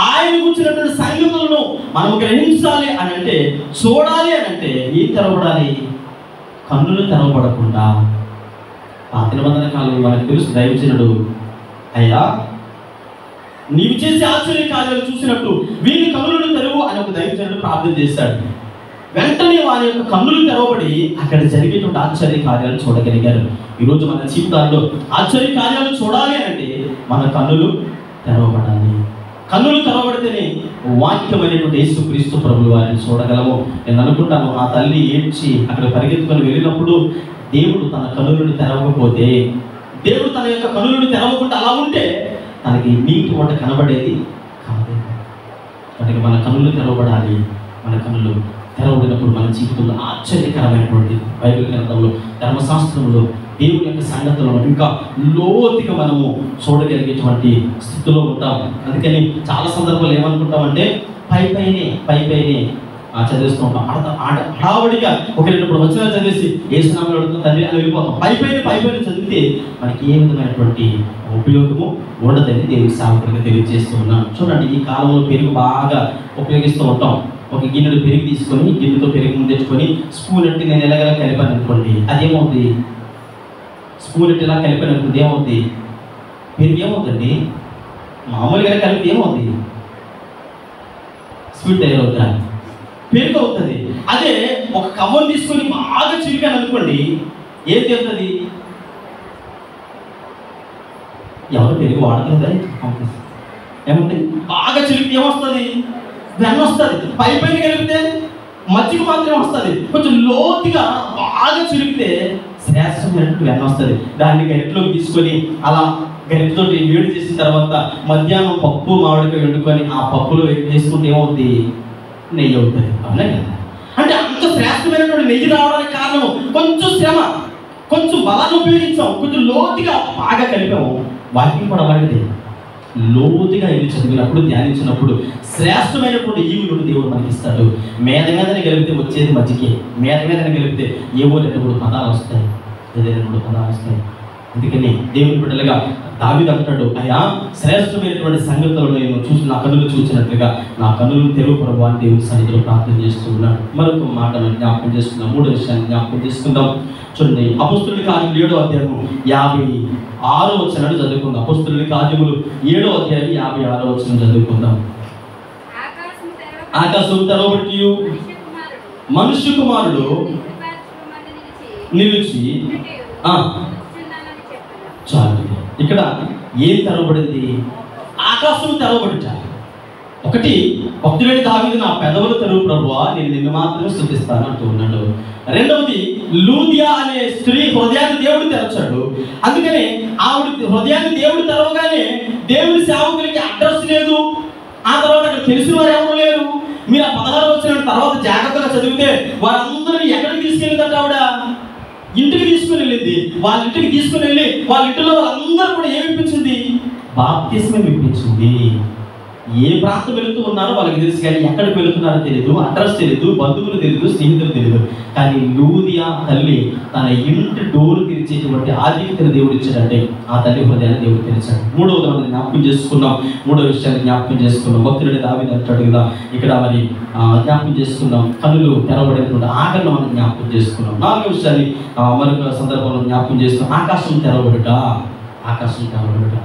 ఆయన కూర్చున్నటువంటి సంగతులను మనం గ్రహించాలి అని అంటే, చూడాలి అని అంటే ఏం తెరవబడాలి? కన్నులు తెరవబడకుండా. పాత నిబంధన కాలంలో మనకు తెలుసు, దైవజనుడు అయ్యా నీవు చేసే ఆశ్చర్య కార్యాలు చూసినట్టు వీరి కన్నులను తెరువు అని ఒక దైవజనుడు ప్రార్థన చేశాడు. వెంటనే వారి యొక్క కన్నులు తెరవబడి అక్కడ జరిగేటువంటి ఆశ్చర్య కార్యాలు చూడగలిగారు. ఈరోజు మన జీవితాల్లో ఆశ్చర్య కార్యాలు చూడాలి అంటే మన కన్నులు తెరవబడాలి. కన్నులు తెరవబడితేనే వాక్యమైనటువంటి యేసుక్రీస్తు ప్రభువు వారిని చూడగలము. నేను అనుకుంటాను, ఆ తల్లి ఏడ్చి అక్కడ పరిగెత్తుకొని వెళ్ళినప్పుడు దేవుడు తన కన్నులను తెరవకపోతే, దేవుడు తన యొక్క కన్నులను తెరవకుండా అలా ఉంటే తనకి నీటి వంట కనబడేది కాదు. కనుక మన కన్నులు తెరవబడాలి. మన కన్నులు తెరవబడినప్పుడు మన జీవితంలో ఆశ్చర్యకరమైనటువంటి బైబిల్ గ్రంథంలో, ధర్మశాస్త్రంలో దేవుని యొక్క సంగతులను ఇంకా లోతుగా మనము చూడగలిగేటువంటి స్థితిలో ఉంటాం. అందుకని చాలా సందర్భాలు ఏమనుకుంటామంటే పైపైనే చదివిస్తూ ఉంటాం. హడావుడిగా ఒక 2-3 వచనాలు చదివేసి యేసునామములో అడుగుతున్న తండ్రి అని వెళ్ళిపోతాం. పైపైన చదివితే మనకి ఏ విధమైనటువంటి ఉపయోగము ఉండదని దేవుని సేవకుడిగా తెలియజేస్తూ ఉన్నాను. చూడండి, ఈ కాలంలో పెరుగు బాగా ఉపయోగిస్తూ ఉంటాం. ఒక గిన్నెడు పెరుగు తీసుకొని, గిన్నెతో పెరుగు ముందు తెచ్చుకొని స్పూన్ అంటే నేను ఎలాగలా కలిపాను అనుకోండి, అదేమవుతుంది? స్పూన్ అంటే ఇలా కలిపాను అనుకుంది ఏమవుతుంది? పెరుగు ఏమవుతుంది? మామూలుగా కలిపితే ఏమవుతుంది? స్వీట్ తయారవుతుంది, పెరుగు అవుతుంది. అదే ఒక కవ్వం తీసుకొని బాగా చిరికాను అనుకోండి, ఏం తెలుస్తుంది? ఎవరు పెరుగు వాడగలదా? ఏమంటే బాగా చిరికితే ఏమొస్తుంది? వెన్న వస్తుంది. పైపైన కలిపితే మజ్జిగ మాత్రమే వస్తుంది. కొంచెం లోతుగా బాగా చిరికితే శ్రేష్టమైనట్టు వెన్న వస్తుంది. దాన్ని గరిటలోకి తీసుకొని అలా గరిటతో వేడి చేసిన తర్వాత మధ్యాహ్నం పప్పు మామిడికాయ వండుకొని ఆ పప్పులో వేసుకుంటే ఏమవుతుంది? నెయ్యి అవుతుంది. అవునా కదా? అంటే అంత శ్రేష్టమైనటువంటి నెయ్యి రావడానికి కారణం కొంచెం శ్రమ, కొంచెం బలాన్ని ఉపయోగించాం, కొంచెం లోతుగా బాగా కలిపాము. వాక్యం కూడా అలాంటిది. లోతుగా ఇది చదివినప్పుడు, ధ్యానించినప్పుడు శ్రేష్టమైనటువంటి ఈవులను దేవుడు మనకి ఇస్తాడు. మీదనే కలిపితే వచ్చేది మజ్జిగే, మీదనే కలిపితే ఏవో 2-3 పదాలు వస్తాయి. అందుకని దేవుని బిడ్డలుగా దావీదు అంటాడు, అయ్యా శ్రేష్టమైనటువంటి సంగతులను నేను చూసి నా కన్నులు చూసినట్లుగా నా కన్నులు తెరువు ప్రభువా అని దేవుని సన్నిధిలో ప్రార్థన చేస్తూ ఉన్నాడు. మరొక మాటను జ్ఞాపకం చేసుకుందాం, 3వ విషయాన్ని జ్ఞాపకం చేసుకుందాం. చూడండి, అపొస్తలుల కార్యములు 7వ అధ్యాయము 56వ వచనాన్ని చదువుకుందాం. అపొస్తలుల కార్యములు 7వ అధ్యాయం 56వ వచనం చదువుకుందాం. ఆకాశం తెరవబడి మనుష్య కుమారుడు నిలిచి చాలు. ఇక్కడ ఏం తెరవబడింది? ఆకాశం తెరవబడి. ఒకటి, భక్తుడైన దావీదు నా పెదవులు తెరువు ప్రభువా, నేను నిన్ను మాత్రమే స్తుతిస్తాను అంటూ ఉన్నాడు. రెండవది, లూదియా అనే స్త్రీ హృదయాన్ని దేవుడు తెరచాడు. అందుకనే ఆవిడ హృదయాన్ని దేవుడు తెరవగానే దేవుని సేవకులకి అడ్రస్ లేదు. ఆ తర్వాత అక్కడ తెలిసిన వారు ఎవరు లేరు. మీరు ఆ 16 వచ్చిన తర్వాత జాగ్రత్తగా చదివితే వారందరినీ ఎక్కడికి తీసుకెళ్ళిందంట? ఆవిడ ఇంటికి తీసుకుని వెళ్ళింది. వాళ్ళ ఇంటికి తీసుకుని వెళ్ళి వాళ్ళ ఇంటిలో వాళ్ళందరూ కూడా ఏమి ఇప్పించింది? బాప్తిస్మం ఇప్పించింది. ఏ ప్రాంతం వెళుతూ ఉన్నారో వాళ్ళకి తెలుసు, కానీ ఎక్కడికి వెళుతున్నారో తెలియదు, అడ్రస్ తెలియదు, బంధువులు తెలియదు, స్నేహితులు తెలియదు. కానీ లూదియా తల్లి తన ఇంటి డోరు తెరిచేటువంటి ఆధిక్యతను దేవుడు ఇచ్చాడంటే ఆ తల్లి హృదయాన్ని దేవుడు తెరిచాడు. 3వది మనం జ్ఞాపకం చేసుకున్నాం. 3వ విషయాన్ని జ్ఞాపకం చేసుకున్నాం. భక్తుడైన దావీదు అంటాడు కదా, ఇక్కడ మరి జ్ఞాపకం చేసుకున్నాం. కన్నులు తెరవబడినటువంటి ఆకలిని మనం జ్ఞాపకం చేసుకున్నాం. 4వ విషయాన్ని మరొక సందర్భంలో జ్ఞాపకం చేస్తున్నాం. ఆకాశం తెరవబడుట. ఆకాశం తెరవబడుట.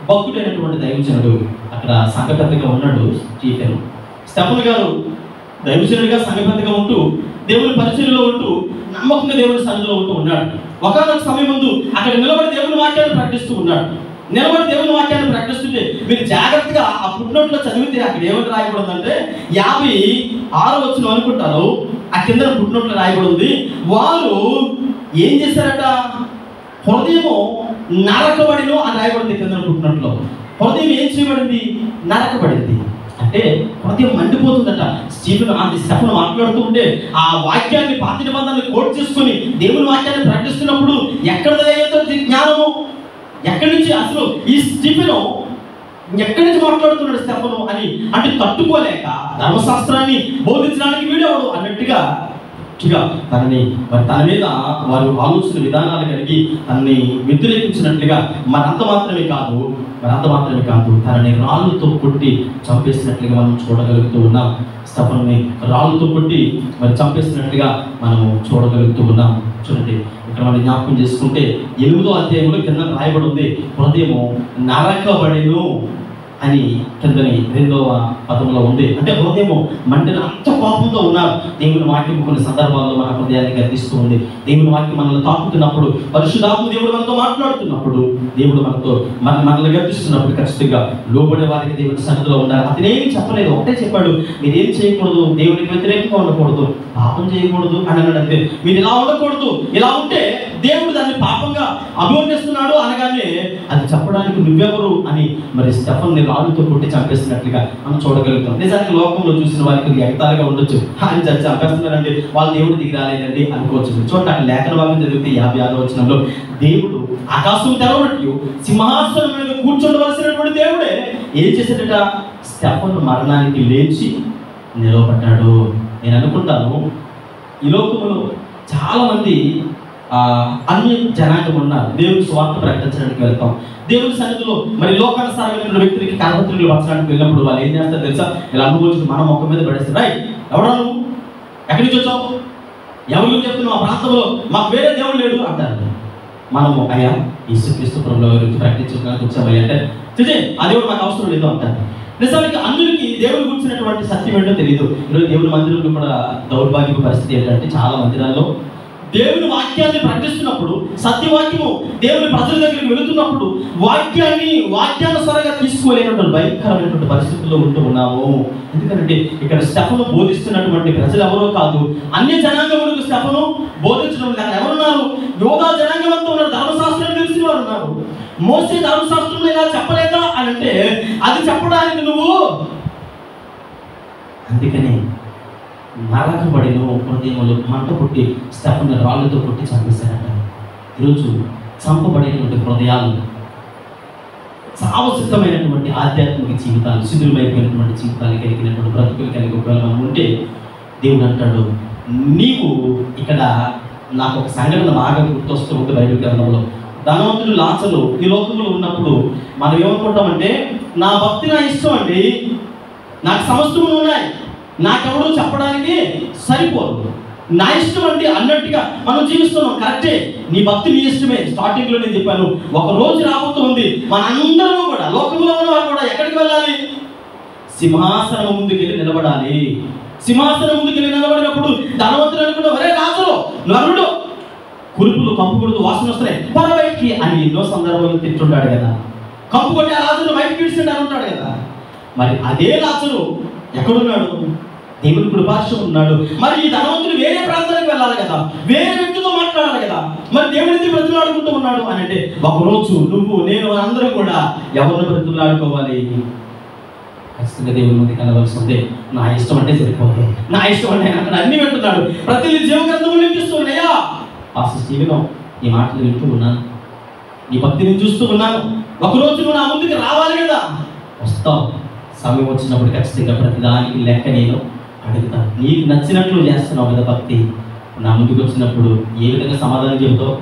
భక్తుడైనటువంటి దైవజనుడు అక్కడ సంఘపెద్దగా ఉన్నాడు స్టెఫెను గారు. దైవజనుడిగా సంఘపెద్దగా ఉంటూ దేవుని పరిచర్యలో ఉంటూ నమ్మకంగా దేవుని సన్నిధిలో ఉంటూ ఉన్నాడు. ఒకనొక సమయం ముందు అక్కడ నిలబడి దేవుని వాక్యాన్ని ప్రకటిస్తూ ఉన్నాడు. నిలబడి దేవుని వాక్యాన్ని ప్రకటిస్తుంటే మీరు జాగ్రత్తగా ఆ పుట్టినోట్లో చదివితే అక్కడ ఏమని రాయబడిందంటే 56వ వచనం అనుకుంటారు. ఆ కింద పుట్టినోట్లో రాయబడి ఉంది. వారు ఏం చేశారట? హృదయము నరకబడిను అని రాయబడింది కింద పుట్టినట్లో. హృదయం ఏం చేయబడింది? నరకబడింది. అంటే హృదయం మండిపోతుందట. స్టెఫెను మాట్లాడుతూ ఉంటే ఆ వాక్యాన్ని, పాత నిబంధనని కోట్ చేసుకుని దేవుని వాక్యాన్ని ప్రకటిస్తున్నప్పుడు ఎక్కడ జ్ఞానము? ఎక్కడి నుంచి అసలు ఈ స్టెఫెను ఎక్కడి నుంచి మాట్లాడుతున్నాడు స్టెఫెను అని అంటే తట్టుకోలేక ధర్మశాస్త్రాన్ని బోధించడానికి వీడేవాడు అన్నట్టుగా తనని మరి తన మీద వారు ఆలోచన విధానాలు కలిగి తనని వ్యతిరేకించినట్లుగా మరంత మాత్రమే కాదు తనని రాళ్ళతో కొట్టి చంపేసినట్లుగా మనం చూడగలుగుతూ ఉన్నాం. స్టెఫెనుని రాళ్ళతో కొట్టి మరి చంపేసినట్లుగా మనము చూడగలుగుతూ ఉన్నాం. చూడండి, ఇక్కడ మనం జ్ఞాపకం చేసుకుంటే 8వ అధ్యాయంలో కింద రాయబడి ఉంది, హృదయము నరకబడెను అని కిందని 2వ పదంలో ఉంది. అంటే హృదయం మండిన అంత కోపంతో ఉన్నారు. దేవుని వాక్యం కొన్ని సందర్భాల్లో మన హృదయాన్ని గర్దిస్తూ ఉంది. దేవుని వాక్యం మనల్ని తాకుతున్నప్పుడు, పరిశుద్ధాత్మ దేవుడు మనతో మాట్లాడుతున్నప్పుడు, దేవుడు మనల్ని గర్దిస్తున్నప్పుడు ఖచ్చితంగా లోబడే వారికి దేవుడి సన్నిధిలో ఉండాలి. అతనేమి చెప్పలేదు, ఒకటే చెప్పాడు, మీరేం చేయకూడదు, దేవునికి వ్యతిరేకంగా ఉండకూడదు, పాపం చేయకూడదు అని అన్నాడు. అంతే. మీరు ఇలా ఉండకూడదు, ఇలా ఉంటే దేవుడు దాన్ని పాపంగా అభివర్ణిస్తున్నాడు అనగానే అది చెప్పడానికి నువ్వెవరు అని మరి స్టెఫన్ని రాళ్ళతో కొట్టి చంపేస్తున్నట్లుగా మనం చూడగలుగుతాం. నిజానికి లోకంలో చూసిన వారికి ఎగతాళిగా ఉండొచ్చు, ఆయన చంపేస్తున్నారండి, వాళ్ళు దేవుడు దిగి రాలేదండి అనుకోవచ్చు. చూడండి, అక్కడ లేఖన భాగం జరిగితే 56వ వచనంలో దేవుడు ఆకాశం తెరవనట్లు సింహాసనం మీద కూర్చోవలసినటువంటి దేవుడే ఏం చేశాడట? స్టెఫన్ మరణానికి లేచి నిలవబడ్డాడు. నేను అనుకుంటాను, ఈ లోకంలో చాలా మంది అన్ని జనాంగం ఉన్నారు. దేవుని స్వార్థ ప్రకటించడానికి వెళ్తాం. దేవుని సన్నిధిలో మరి లోకానుసారమైన వ్యక్తులకి కరపత్రులు వచ్చడానికి వెళ్ళినప్పుడు వాళ్ళు ఏం చేస్తారు తెలుసా? ఇలా అనుభవించి మనం మొక్క మీద పడేస్తారు. రైట్, ఎవడా నువ్వు, ఎక్కడి నుంచి వచ్చావు, ఎవరు చెప్తున్నావు, ఆ ప్రాంతంలో మాకు వేరే దేవుడు లేడు అంటారు. మనము అయ్యా యేసుక్రీస్తు ప్రభువుల గురించి ప్రకటించడానికి వచ్చామయ్యా అంటే చూసే ఆ దేవుడు మాకు అవసరం లేదు అంటారు. నిజానికి అందరికీ దేవుని గురించినటువంటి సత్యం ఏంటో తెలియదు. ఈరోజు దేవుని మందిరంలో కూడా దౌర్భాగ్య పరిస్థితి ఏంటంటే చాలా మందిరాల్లో దేవుని వాక్యాన్ని ప్రకటిస్తున్నప్పుడు, సత్యవాక్యము దేవుని ప్రజల దగ్గరికి వెళుతున్నప్పుడు వాక్యానుసారంగా తీసుకోలేనటువంటి భయంకరమైనటువంటి పరిస్థితుల్లో ఉంటూ ఉన్నాము. ఎందుకంటే ఇక్కడ స్టెఫను బోధిస్తున్నటువంటి ప్రజలు ఎవరో కాదు, అన్య జనాంగములకు స్టెఫను బోధించడం లేక ఎవరున్నారు? యోధా జనాంగం అంతా ఉన్నారు, ధర్మశాస్త్రం తెలిసిన వారు ఉన్నారు. మోసే ధర్మశాస్త్రంలో ఇలా చెప్పలేదా అని అంటే అది చెప్పడానికి నువ్వు, అందుకని నరకబడిన హృదయములు మంట పుట్టి స్టెఫన్ రాళ్ళతో కొట్టి చంపేశారంట. ఈరోజు చంపబడినటువంటి హృదయాలు, సావసిద్ధమైనటువంటి ఆధ్యాత్మిక జీవితాలు, శిథిలమైపోయినటువంటి జీవితాలు కలిగినటువంటి బ్రతుకులు కలిగి ఒకవేళ మనం ఉంటే దేవుడు అంటాడు, నీవు ఇక్కడ నాకు ఒక సంఘటన బాగా గుర్తొస్తూ ఉంటుంది బైబిల్ గ్రంథంలో. ధనవంతుడు లాజరు ఈ లోకంలో ఉన్నప్పుడు మనం ఏమనుకుంటామంటే, నా భక్తి నా ఇష్టం అండి, నాకు సమస్తములు ఉన్నాయి, నాకెవడో చెప్పడానికి సరిపోదు, నా ఇష్టం అంటే అన్నట్టుగా మనం జీవిస్తున్నాం. కరెక్టే, నీ భక్తి నీ ఇష్టమే. స్టార్టింగ్లో నేను చెప్పాను, ఒక రోజు రాబోతుంది మనందరూ కూడా, లోకంలో ఉన్న వారు కూడా ఎక్కడికి వెళ్ళాలి? సింహాసనం ముందుకు వెళ్ళి నిలబడాలి. సింహాసనం ముందుకు వెళ్ళి నిలబడినప్పుడు ధనవంతుడు అనుకుంటూ, ఒరే రాజు నరుడు, కురుపులు కంపు కొడుతూ వాసన వస్తున్నాయి, పర బయటికి అని ఎన్నో సందర్భాలు తింటుంటాడు కదా. కంపు కొట్టి ఆ రాజును బయటకి విడిచింటాడు అంటాడు కదా. మరి అదే రాజును ఎక్కడున్నాడు? దేవుని కృపార్శ్వం ఉన్నాడు. మరి ఈ ధనవంతుడు వేరే ప్రాంతానికి వెళ్ళాలి కదా, వేరే వ్యక్తితో మాట్లాడాలి కదా, మరి దేవుడిని బ్రతులాడుకుంటూ ఉన్నాడు అని అంటే ఒకరోజు నువ్వు నేను అందరూ కూడా ఎవరిని బ్రతులాడుకోవాలి? ఖచ్చితంగా దేవుని ముందు కలవలసి ఉంది. నా ఇష్టం అంటే సరిపోదు, నా ఇష్టం అంటే అక్కడ అన్ని వింటున్నాడు. ప్రతి జీవగ్రంథములు వినిపిస్తున్నాయా? పాస్టర్ స్టీవెన్, నీ మాటలు వింటూ ఉన్నాను, నీ భక్తిని చూస్తూ ఉన్నాను, ఒకరోజు నువ్వు నా ముందుకు రావాలి కదా. వస్తావు, సమయం వచ్చినప్పుడు ఖచ్చితంగా ప్రతిదానికి లెక్క నేను అడుగుతాను. నీకు నచ్చినట్లు చేస్తున్నావు కదా భక్తి, నా ముందుకు వచ్చినప్పుడు ఏ విధంగా సమాధానం చెబుతావు?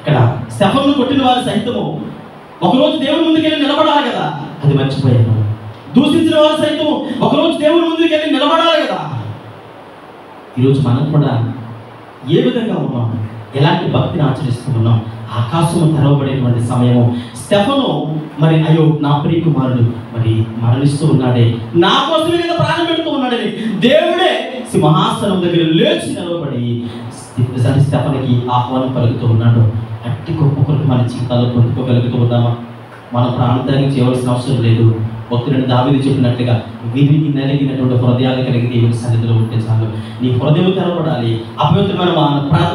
ఇక్కడ స్టెఫన్ను కొట్టిన వారు సైతము ఒకరోజు దేవుని ముందుకెళ్ళి నిలబడాలి కదా, అది మర్చిపోయాను. దూషించిన వారు సైతము ఒకరోజు దేవుని ముందుకెళ్ళి నిలబడాలి కదా. ఈరోజు మనం కూడా ఏ విధంగా ఉన్నాం, ఎలాంటి భక్తిని ఆచరిస్తూ ఉన్నాం? ఆకాశము తెరవబడేటువంటి సమయము. స్టెఫను మరి అయ్యో నా ప్రియ కుమారుడు మరి మరణిస్తూ ఉన్నాడే, నా కోసమే కదా ప్రాణం పెడుతూ ఉన్నాడని దేవుడే సింహాసనం దగ్గర లేచి నిలబడి స్టెఫన్కి ఆహ్వానం పలుకుతూ ఉన్నాడు. అట్టి గొప్ప కొరకు మన జీవితాల్లో పొందుకోగలుగుతూ ఉన్నామా? మన ప్రాంతానికి చేయవలసిన అవసరం లేదు. భక్తులను దావీదు చెప్పినట్లుగా విరిగి నలిగినటువంటి హృదయాలు కలిగి దేవుని సన్నిధిలో ఉంటే చాలు. నీ హృదయం తెరవబడాలి. అపవిత్రమైన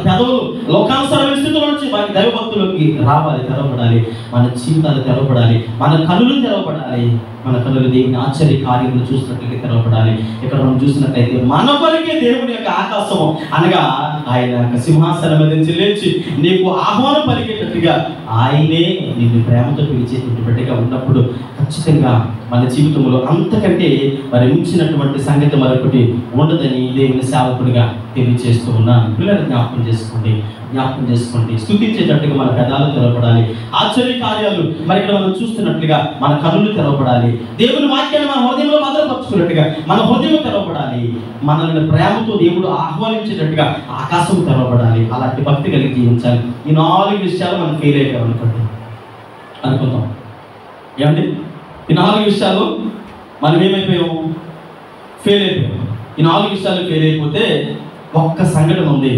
పెదవులు లోకానుసారమైన స్థితిలో నుంచి మన దైవభక్తులకి రావాలి, తెరవబడాలి. మన జీవితాలు తెరవబడాలి, మన కనులు తెరవబడాలి. మన కనులు దేవుని ఆశ్చర్య కార్యములు చూసినట్లయితే తెరవబడాలి. ఇక్కడ మనం చూసినట్లయితే మన కొరకే దేవుని యొక్క ఆకాశము అనగా ఆయన యొక్క సింహాసనం మీద నుంచి లేచి నీకు ఆహ్వానం పలికేటట్టుగా ఆయనే నిన్ను ప్రేమతో పిలిచేటువంటి బిడ్డగా ఉన్నప్పుడు ఖచ్చితంగా మన జీవితంలో అంతకంటే మరి మించినటువంటి సంగతి మరొకటి ఉండదని దేవుని సేవకుడిగా తెలియజేస్తూ ఉన్నాను. పిల్లలు జ్ఞాపకం చేసుకోండి. స్తుతించేటట్టుగా మన పెదాలు తెరవబడాలి. ఆశ్చర్య కార్యాలు మరి ఇక్కడ మనం చూస్తున్నట్లుగా మన కన్నులు తెరవబడాలి. దేవుని వాక్యాన్ని మన హృదయంలో భద్రపరుచుకున్నట్టుగా మన హృదయం తెరవబడాలి. మనల్ని ప్రేమతో దేవుడు ఆహ్వానించేటట్టుగా ఆకాశం తెరవబడాలి. అలాంటి భక్తి కలిగి జీవించాలి. ఈ 4 విషయాలు మనం ఫెయిల్ అయిపోయాం అనుకుంటాం. ఏమండి? ఈ 4 విషయాలు మనం ఏమైపోయాము? ఫెయిల్ అయిపోయాము. ఈ 4 విషయాలు ఫెయిల్ అయిపోతే ఒక్క సంఘటన ఉంది.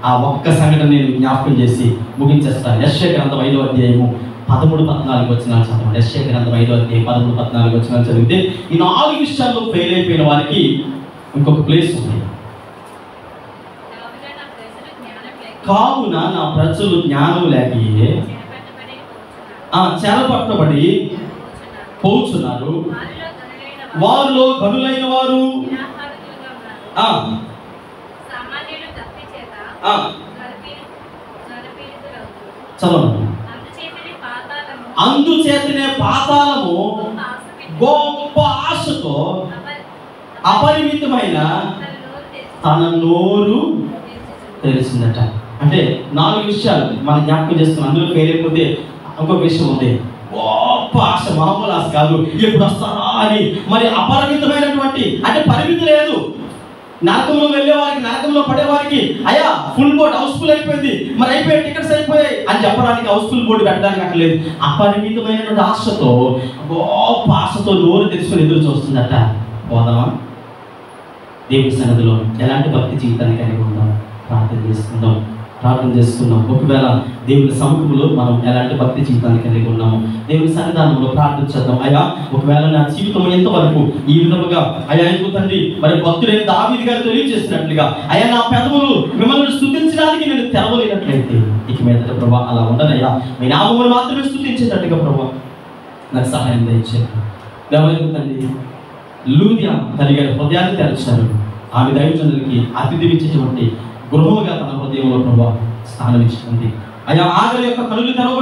ఆ ఒక్క సంఘటన నేను జ్ఞాపకం చేసి ముగించేస్తాను. యెషయా గ్రంథం 5వ అధ్యాయము 13-14 వచనాలు చదవండి. యెషయా గ్రంథం 5వ అధ్యాయం 13-14 వచనాలు చదివితే ఈ 4 విషయాల్లో ఫెయిల్ అయిపోయిన వారికి ఇంకొక ప్లేస్ ఉంది. కావున నా ప్రజలు జ్ఞానం లేకయే చెరపట్టబడి పోచున్నారు, వారిలో గనులైన వారు చదవండి. అందుచేతనే పాతాళము గొప్ప ఆశతో అపరిమితమైన తన నోరు తెలిసిందట. అంటే 4 విషయాలు మనం జ్ఞాపకం చేస్తున్నాం. అందులో ఫెయిల్ అయిపోతే ఇంకొక విషయం ఉంది. గొప్ప ఆశ, మామూలు ఆశ కాదు, ఎప్పుడు వస్తారా అని. మరి అపరిమితమైనటువంటి, అంటే పరిమితి లేదు. నరకంలో వెళ్ళే వారికి, నరకంలో పడేవారికి అయ్యా ఫుల్ బోర్డ్ హౌస్ఫుల్ అయిపోయింది, మరి అయిపోయాయి, టికెట్స్ అయిపోయాయి అని చెప్పడానికి హౌస్ఫుల్ బోర్డు పెట్టడానికి అక్కడ లేదు. అపరిమితమైనటువంటి ఆశతో, గొప్ప ఆశతో నోరు తెచ్చుకొని ఎదురు చూస్తుందట. పోదామా? దేవుని సన్నిధిలో ఎలాంటి భక్తి జీవితాన్ని కలిగి ఉందాం? ప్రార్థన చేసుకుందాం. ఒకవేళ దేవుని సముఖంలో మనం ఎలాంటి భక్తి జీవితాన్ని కలిగి ఉన్నాము, దేవుని సన్నిధానంలో ప్రార్థించేద్దాం. అయ్యా, ఒకవేళ నా జీవితం ఎంతవరకు ఈ విధముగా అయ్యా ఎందుకు తండ్రి, మరి భక్తుడైన దావీదు గారు తెలియజేసినట్లుగా అయ్యా నా పెదవులు మిమ్మల్ని స్తుతించడానికి నేను తెరవలేనట్లయితే ఇక మీదట ప్రభా అలా ఉండనయ్యా, మీ నామమును మాత్రమే స్తుతించేటట్టుగా ప్రభా నాకు సహాయం దయచేయండి. దేవాలయం తండ్రి లూదియా తల్లి గారి హృదయాన్ని తెరచారు. ఆమె దైవజనులకి అతిథి ఇచ్చేటువంటి గృహముగా తన హృదయంలో ప్రభా స్థానం ఇచ్చింది. అయ్యా ఆగలి యొక్క కనులు తెరవబడి